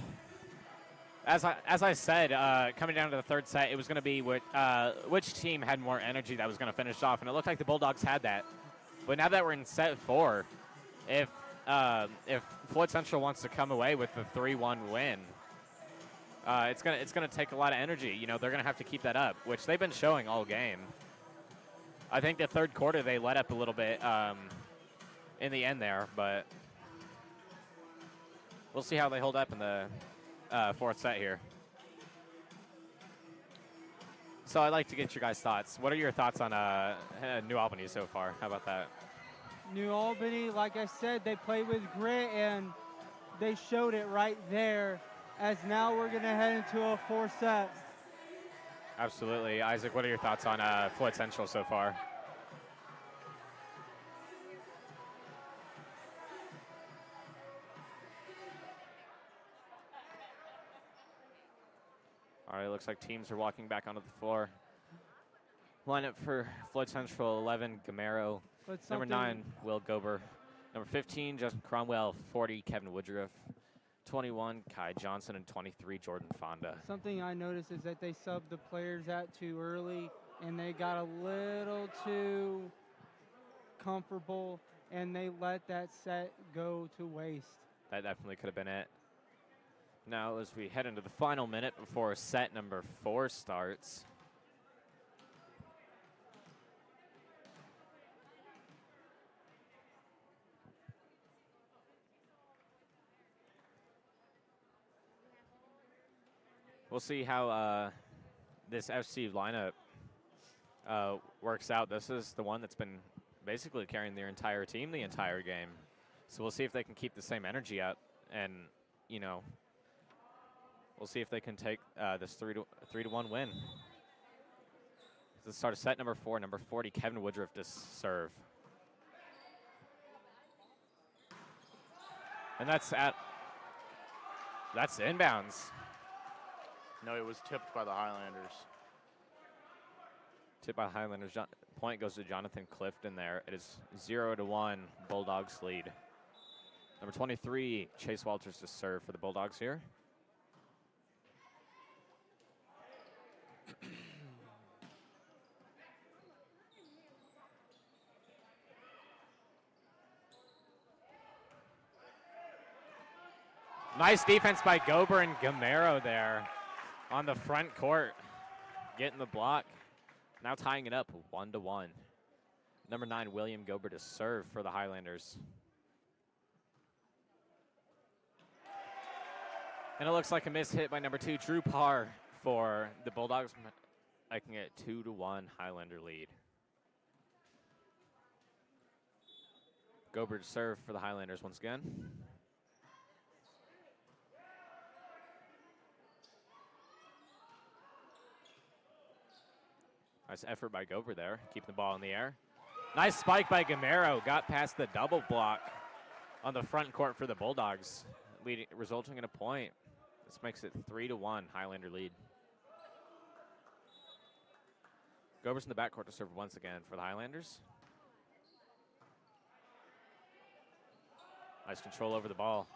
as I said, coming down to the third set, it was going to be which team had more energy that was going to finish off, and it looked like the Bulldogs had that. But now that we're in set 4, if Floyd Central wants to come away with the 3-1 win, it's gonna take a lot of energy. You know, they're gonna have to keep that up, which they've been showing all game. I think the third quarter they let up a little bit in the end there, but we'll see how they hold up in the fourth set here. So I'd like to get your guys' thoughts. What are your thoughts on New Albany so far? How about that? New Albany, like I said, they played with grit, and they showed it right there, as now we're going to head into a 4th set. Absolutely. Isaac, what are your thoughts on Floyd Central so far? All right, looks like teams are walking back onto the floor. Lineup for Floyd Central: 11, Gamero. Number 9, Will Gober. Number 15, Justin Cromwell. 40, Kevin Woodruff. 21, Kai Johnson. And 23, Jordan Fonda. Something I noticed is that they subbed the players out too early, and they got a little too comfortable, and they let that set go to waste. That definitely could have been it. Now, as we head into the final minute before set number 4 starts, we'll see how this FC lineup works out. This is the one that's been basically carrying their entire team the entire game. So we'll see if they can keep the same energy up, and, you know, we'll see if they can take this 3-1 win. This is the start of set number 4. Number 40, Kevin Woodruff, to serve. And that's inbounds. No, it was tipped by the Highlanders. Tipped by the Highlanders. Point goes to Jonathan Clifton there. It is 0-1, Bulldogs lead. Number 23, Chase Walters, to serve for the Bulldogs here. Nice defense by Gober and Gamero there on the front court. Getting the block. Now tying it up 1-1. Number 9, William Gober to serve for the Highlanders. And it looks like a miss hit by number 2, Drew Parr for the Bulldogs, making it 2-1 Highlander lead. Gober to serve for the Highlanders once again. Nice effort by Gober there, keeping the ball in the air. Nice spike by Gamero, got past the double block on the front court for the Bulldogs, resulting in a point. This makes it 3-1 Highlander lead. Gober's in the backcourt to serve once again for the Highlanders. Nice control over the ball.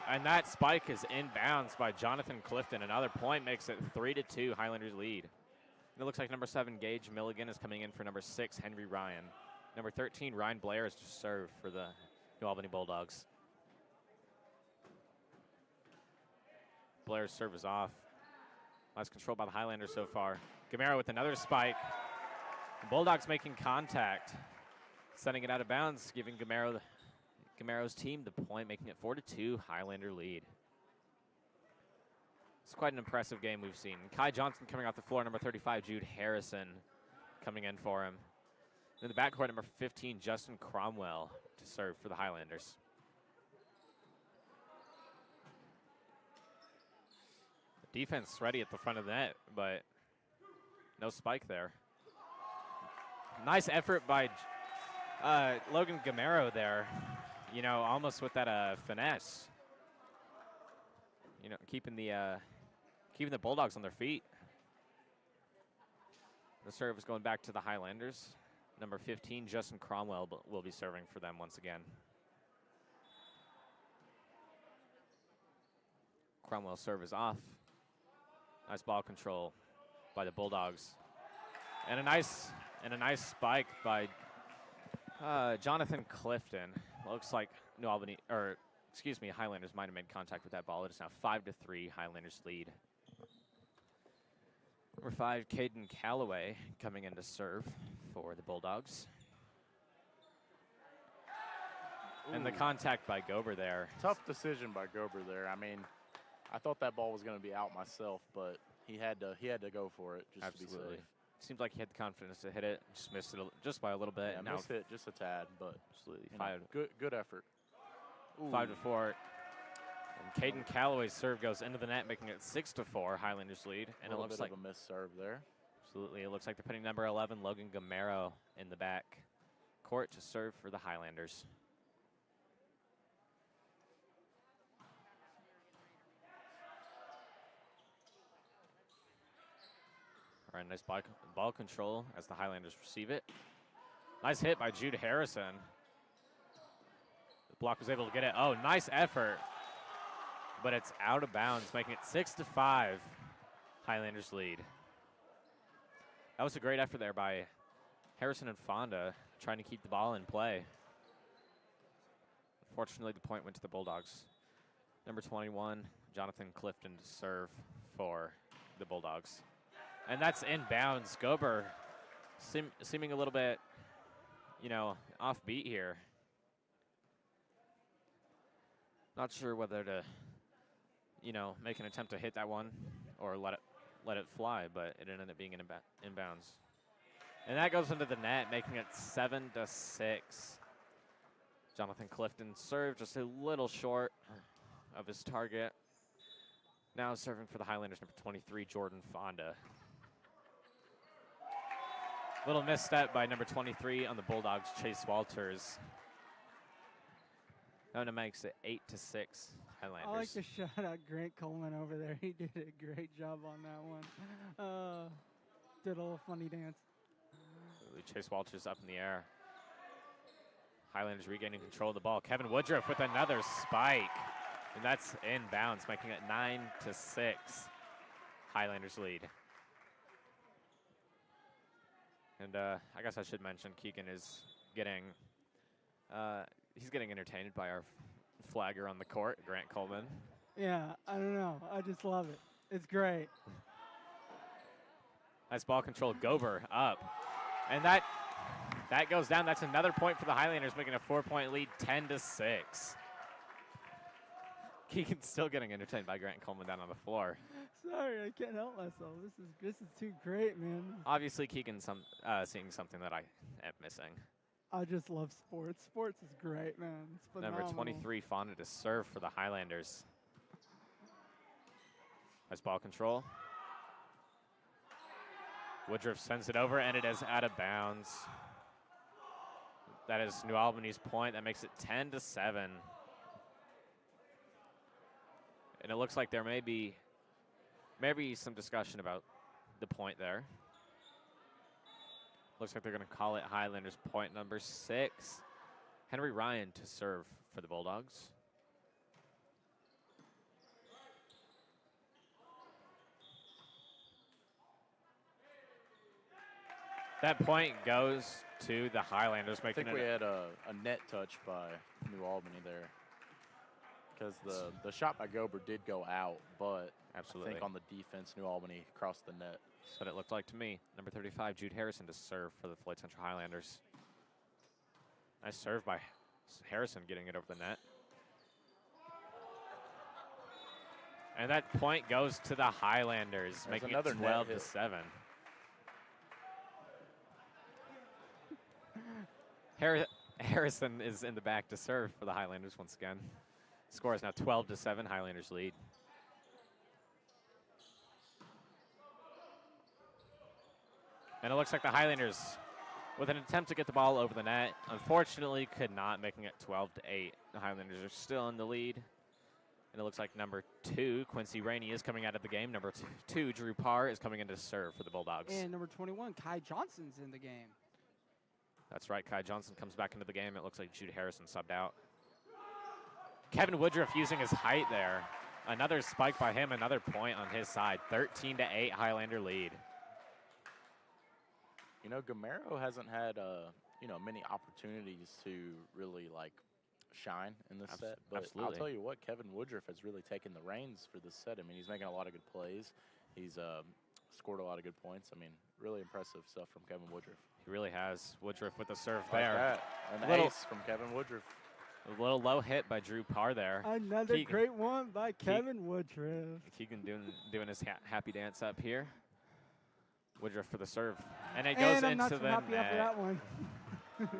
And that spike is inbounds by Jonathan Clifton. Another point makes it 3-2 Highlanders lead. It looks like number 7, Gage Milligan, is coming in for number 6, Henry Ryan. Number 13, Ryan Blair, is to serve for the New Albany Bulldogs. Blair's serve is off. Nice control by the Highlanders so far. Gamero with another spike. The Bulldogs making contact. Sending it out of bounds, giving Gamero's team the point, making it 4-2 Highlander lead. It's quite an impressive game we've seen. Kai Johnson coming off the floor, number 35, Jude Harrison coming in for him. In the backcourt, number 15, Justin Cromwell to serve for the Highlanders. Defense ready at the front of the net, but no spike there. Nice effort by Logan Gamero there. You know, almost with that finesse. You know, keeping the Bulldogs on their feet. The serve is going back to the Highlanders. Number 15, Justin Cromwell, will be serving for them once again. Cromwell's serve is off. Nice ball control by the Bulldogs. And a nice spike by Jonathan Clifton. Looks like Highlanders might have made contact with that ball. It is now 5-3 Highlanders lead. Number 5, Caden Calloway coming in to serve for the Bulldogs. Ooh. And the contact by Gober there. Tough decision by Gober there. I mean, I thought that ball was going to be out myself, but he had to go for it just Absolutely. to be safe. Seemed like he had the confidence to hit it. Just missed it just by a little bit. Yeah, missed it just a tad, but absolutely good effort. 5-4. And Caden Calloway's serve goes into the net, making it 6-4 Highlanders lead. And it looks like a missed serve there. Absolutely, it looks like they're putting number 11, Logan Gamero, in the back court to serve for the Highlanders. All right, nice ball control as the Highlanders receive it. Nice hit by Jude Harrison. The block was able to get it. Oh, nice effort. But it's out of bounds, making it 6-5 Highlanders lead. That was a great effort there by Harrison and Fonda, trying to keep the ball in play. Unfortunately, the point went to the Bulldogs. Number 21, Jonathan Clifton to serve for the Bulldogs. And that's inbounds. Gober seeming a little bit, off beat here. Not sure whether to, make an attempt to hit that one or let it fly, but it ended up being inbounds. And that goes into the net, making it 7-6. Jonathan Clifton served just a little short of his target. Now serving for the Highlanders, number 23, Jordan Fonda. Little misstep by number 23 on the Bulldogs, Chase Walters. That makes it 8-6 Highlanders. I like to shout out Grant Coleman over there. He did a great job on that one. Did a little funny dance. Chase Walters up in the air. Highlanders regaining control of the ball. Kevin Woodruff with another spike. And that's inbounds, making it 9-6 Highlanders lead. And I guess I should mention Keegan is getting, he's getting entertained by our flagger on the court, Grant Coleman. Yeah, I don't know. I just love it. It's great. Nice ball control. Gober up. And that goes down. That's another point for the Highlanders, making a 4-point lead, 10-6. Keegan's still getting entertained by Grant Coleman down on the floor. Sorry, I can't help myself. This is too great, man. Obviously, Keegan's seeing something that I am missing. I just love sports. Sports is great, man. It's phenomenal. Number 23, Fonda to serve for the Highlanders. Nice ball control. Woodruff sends it over, and it is out of bounds. That is New Albany's point. That makes it 10-7. And it looks like there may be some discussion about the point there. Looks like they're going to call it Highlanders point number 6. Henry Ryan to serve for the Bulldogs. That point goes to the Highlanders. I think we had a net touch by New Albany there. Because the shot by Gober did go out, but absolutely. I think on the defense, New Albany crossed the net. That's what it looked like to me. Number 35, Jude Harrison to serve for the Floyd Central Highlanders. Nice serve by Harrison, getting it over the net. And that point goes to the Highlanders, There's making another it net 12-7. Harrison is in the back to serve for the Highlanders once again. Score is now 12-7, Highlanders lead. And it looks like the Highlanders, with an attempt to get the ball over the net, unfortunately could not, making it 12-8. The Highlanders are still in the lead. And it looks like number 2, Quincy Rainey, is coming out of the game. Number 2, Drew Parr, is coming in to serve for the Bulldogs. And number 21, Kai Johnson's in the game. That's right, Kai Johnson comes back into the game. It looks like Jude Harrison subbed out. Kevin Woodruff using his height there. Another spike by him, another point on his side. 13-8, Highlander lead. You know, Gamero hasn't had, many opportunities to really, shine in this set. But absolutely. I'll tell you what, Kevin Woodruff has really taken the reins for this set. I mean, he's making a lot of good plays. He's scored a lot of good points. I mean, really impressive stuff from Kevin Woodruff. He really has. Woodruff with the serve Like there. that. An ace from Kevin Woodruff. A little low hit by Drew Parr there. Another great one by Kevin Woodruff. Keegan doing his happy dance up here. Woodruff for the serve. And it goes I'm not into so the happy after net. that one.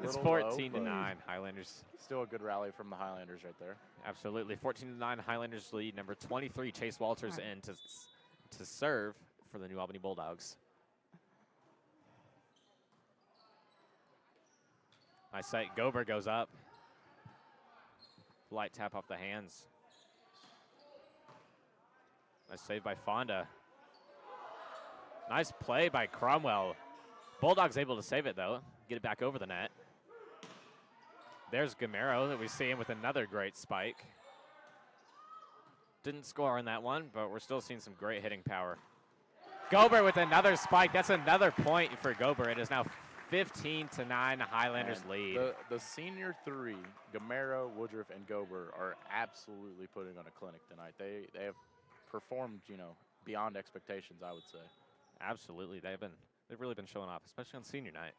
It's Little low, 14-9, Highlanders. Still a good rally from the Highlanders right there. Absolutely. 14-9, Highlanders lead. Number 23, Chase Walters in to serve for the New Albany Bulldogs. Nice sight. Gober goes up. Light tap off the hands. Nice save by Fonda. Nice play by Cromwell. Bulldogs able to save it, though. Get it back over the net. There's Gamero that we see him with another great spike. Didn't score on that one, but we're still seeing some great hitting power. Gober with another spike. That's another point for Gober. It is now 15-9, Highlanders lead. The senior 3, Gamero, Woodruff, and Gober, are absolutely putting on a clinic tonight. They have performed, beyond expectations, I would say. Absolutely, they've really been showing off, especially on senior night.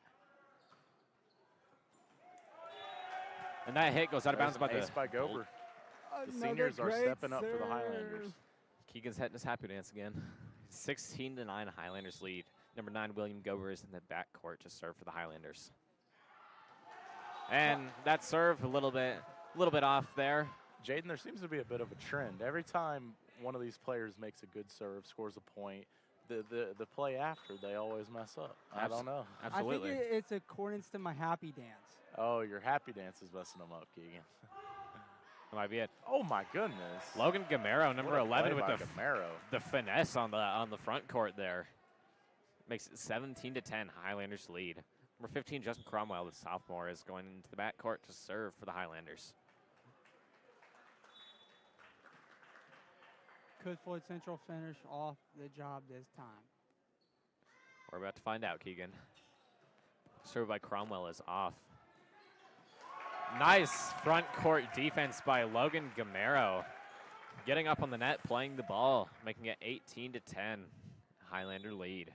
And that hit goes out of bounds by Gober. The seniors are stepping up for the Highlanders. Keegan's hitting his happy dance again. 16-9, Highlanders lead. Number 9, William Gober, is in the backcourt to serve for the Highlanders. And that serve a little bit off there. Jaden, there seems to be a bit of a trend. Every time one of these players makes a good serve, scores a point, the play after, they always mess up. I don't know. Absolutely. I think it's accordance to my happy dance. Oh, your happy dance is messing them up, Keegan. That might be it. Oh my goodness. Logan Gamero, number 11, with the finesse on the front court there. Makes it 17-10, Highlanders lead. Number 15, Justin Cromwell, the sophomore, is going into the backcourt to serve for the Highlanders. Could Floyd Central finish off the job this time? We're about to find out, Keegan. Serve by Cromwell is off. Nice front court defense by Logan Gamero. Getting up on the net, playing the ball, making it 18-10, Highlander lead.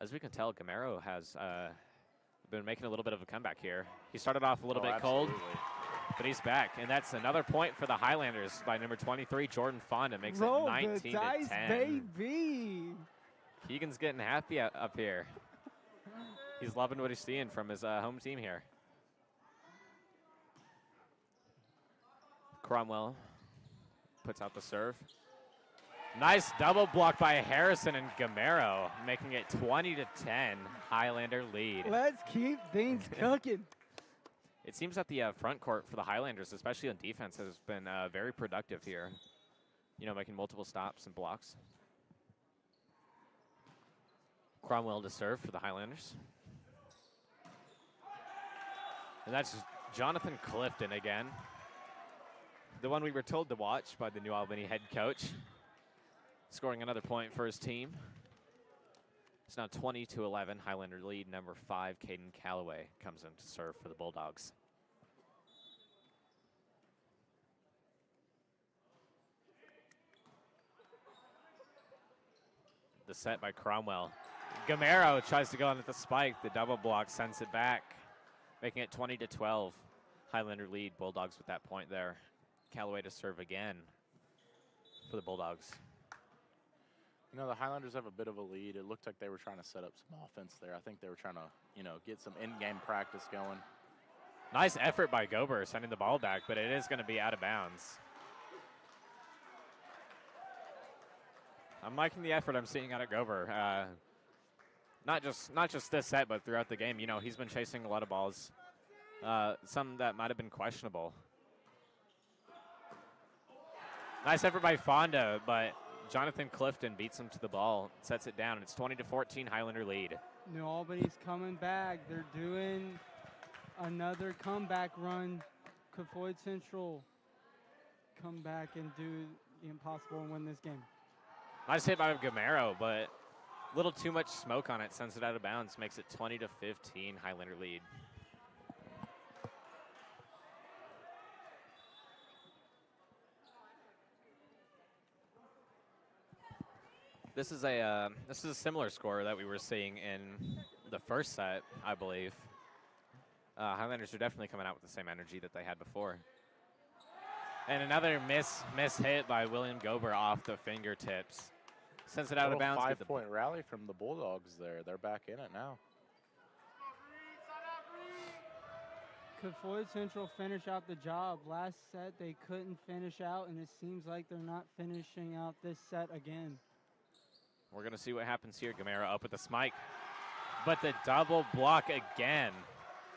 As we can tell, Gamero has been making a little bit of a comeback here. He started off a little bit cold, but he's back. And that's another point for the Highlanders by number 23, Jordan Fonda, makes it 19-10. Baby. Keegan's getting happy up here. He's loving what he's seeing from his home team here. Cromwell puts out the serve. Nice double block by Harrison and Gamero, making it 20-10, Highlander lead. Let's keep things cooking. It seems that the front court for the Highlanders, especially on defense, has been very productive here. You know, making multiple stops and blocks. Cromwell to serve for the Highlanders. And that's Jonathan Clifton again. The one we were told to watch by the New Albany head coach. Scoring another point for his team. It's now 20-11, Highlander lead. Number 5, Caden Calloway, comes in to serve for the Bulldogs. The set by Cromwell. Gamero tries to go on at the spike. The double block sends it back, making it 20-12. Highlander lead. Bulldogs with that point there. Calloway to serve again for the Bulldogs. You know, the Highlanders have a bit of a lead. It looked like they were trying to set up some offense there. I think they were trying to, you know, get some in-game practice going. Nice effort by Gober sending the ball back, but it is going to be out of bounds. I'm liking the effort I'm seeing out of Gober. Not just this set, but throughout the game. You know, he's been chasing a lot of balls, some that might have been questionable. Nice effort by Fonda, but Jonathan Clifton beats him to the ball, sets it down. It's 20-14, Highlander lead. New Albany's coming back. They're doing another comeback run. Could Floyd Central come back and do the impossible and win this game? Nice hit by Gamero, but a little too much smoke on it, sends it out of bounds, makes it 20-15, Highlander lead. This is a similar score that we were seeing in the first set, I believe. Highlanders are definitely coming out with the same energy that they had before. And another miss hit by William Gober off the fingertips. Sends it out of bounds. 5-point rally from the Bulldogs there. They're back in it now. Could Floyd Central finish out the job? Last set they couldn't finish out, and it seems like they're not finishing out this set again. We're going to see what happens here. Gamero up with the smite. But the double block again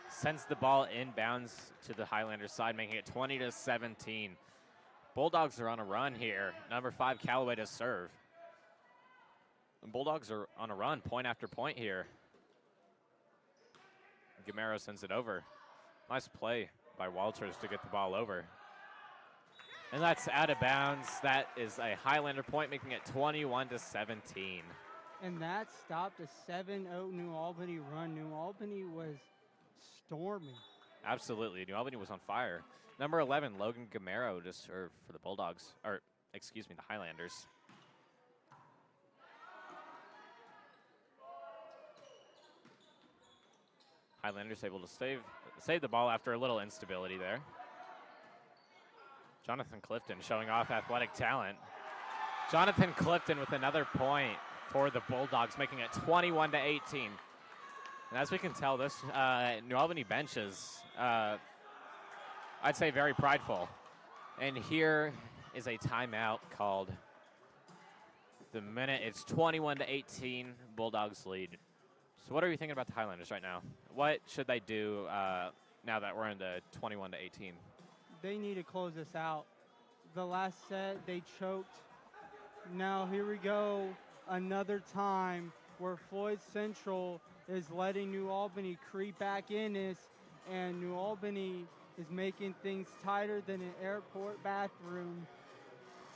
sends the ball inbounds to the Highlanders side, making it 20-17. Bulldogs are on a run here. Number 5, Calloway to serve. The Bulldogs are on a run, point after point here. Gamero sends it over. Nice play by Walters to get the ball over. And that's out of bounds. That is a Highlander point, making it 21-17. And that stopped a 7-0 New Albany run. New Albany was storming. Absolutely. New Albany was on fire. Number 11, Logan Gamero to serve for the Bulldogs, or excuse me, the Highlanders. Highlanders able to save the ball after a little instability there. Jonathan Clifton showing off athletic talent. Jonathan Clifton with another point for the Bulldogs, making it 21-18. And as we can tell, this New Albany bench is, I'd say, very prideful. And here is a timeout called. The minute it's 21-18, Bulldogs lead. So what are you thinking about the Highlanders right now? What should they do now that we're in the 21-18? They need to close this out. The last set, they choked. Now here we go, another time where Floyd Central is letting New Albany creep back in this, and New Albany is making things tighter than an airport bathroom.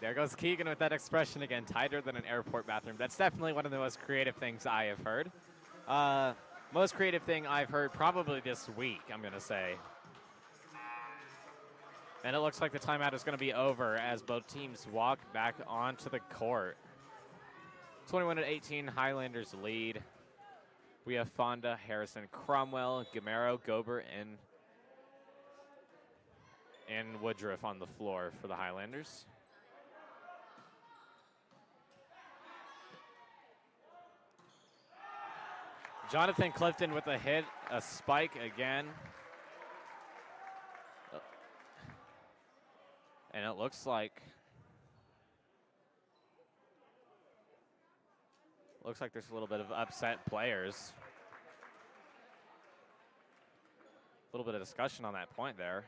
There goes Keegan with that expression again, tighter than an airport bathroom. That's definitely one of the most creative things I have heard. Most creative thing I've heard probably this week, I'm going to say. And it looks like the timeout is going to be over as both teams walk back onto the court. 21-18, Highlanders lead. We have Fonda, Harrison, Cromwell, Gamero, Gober, and Woodruff on the floor for the Highlanders. Jonathan Clifton with a hit, a spike again. And it looks like there's a little bit of upset players. A little bit of discussion on that point there.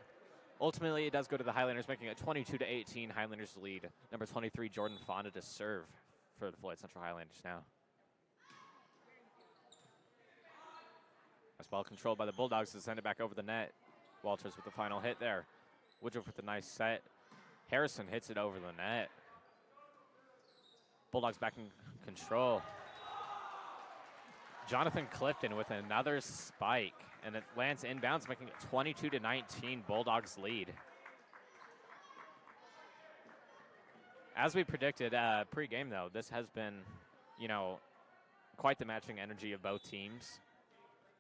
Ultimately, it does go to the Highlanders, making it 22-18. Highlanders lead. Number 23, Jordan Fonda, to serve for the Floyd Central Highlanders now. Nice ball controlled by the Bulldogs to send it back over the net. Walters with the final hit there. Woodruff with a nice set. Harrison hits it over the net. Bulldogs back in control. Jonathan Clifton with another spike, and it lands inbounds, making it 22-19, Bulldogs lead. As we predicted pre-game, though, this has been, quite the matching energy of both teams.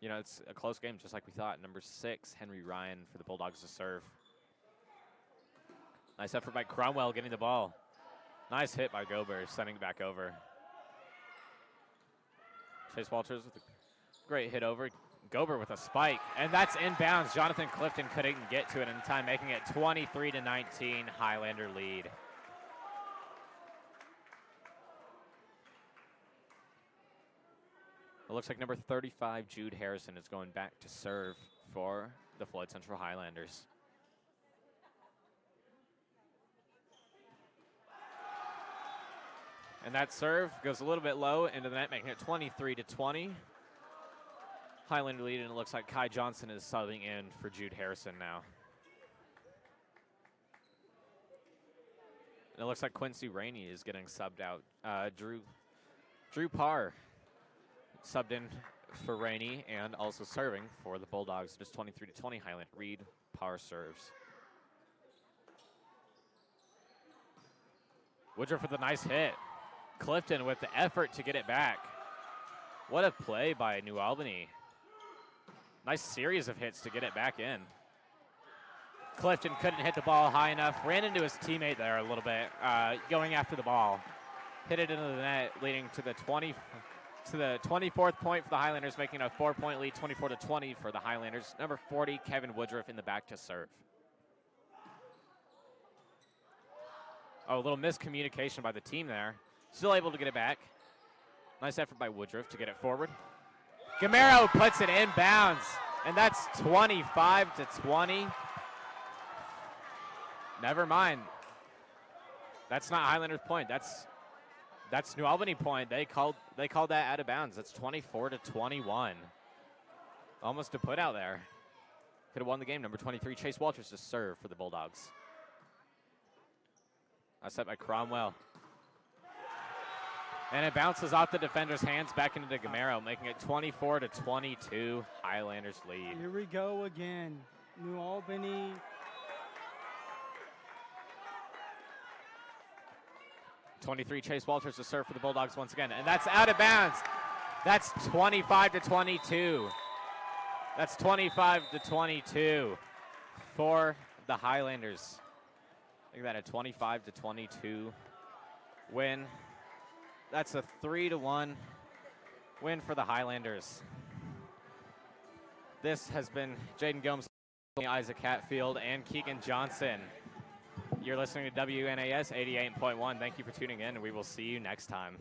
It's a close game, just like we thought. Number 6, Henry Ryan for the Bulldogs to serve. Nice effort by Cromwell getting the ball. Nice hit by Gober, sending it back over. Chase Walters with a great hit over. Gober with a spike, and that's inbounds. Jonathan Clifton couldn't get to it in time, making it 23-19, Highlander lead. It looks like number 35, Jude Harrison, is going back to serve for the Floyd Central Highlanders. And that serve goes a little bit low into the net, making it 23-20. Highlander lead, and it looks like Kai Johnson is subbing in for Jude Harrison now. And it looks like Quincy Rainey is getting subbed out. Drew Parr subbed in for Rainey and also serving for the Bulldogs. Just 23-20, Highland. Reed Parr serves. Woodruff with a nice hit. Clifton with the effort to get it back. What a play by New Albany. Nice series of hits to get it back in. Clifton couldn't hit the ball high enough. Ran into his teammate there a little bit, going after the ball. Hit it into the net, leading to the 24th point for the Highlanders, making a 4-point lead, 24-20 for the Highlanders. Number 40, Kevin Woodruff in the back to serve. Oh, a little miscommunication by the team there. Still able to get it back. Nice effort by Woodruff to get it forward. Gamero puts it in bounds, and that's 25-20. Never mind. That's not Highlanders' point. That's New Albany point. They called that out of bounds. That's 24-21. Almost a put out there. Could have won the game. Number 23, Chase Walters, to serve for the Bulldogs. A set by Cromwell. And it bounces off the defender's hands back into Gamero, making it 24-22, Highlanders lead. Here we go again. New Albany. '23, Chase Walters to serve for the Bulldogs once again, and that's out of bounds. That's 25-22. That's 25-22 for the Highlanders. I think that a 25-22 win. That's a 3-1 win for the Highlanders. This has been Jaden Gomes, Isaac Hatfield, and Keegan Johnson. You're listening to WNAS 88.1. Thank you for tuning in, and we will see you next time.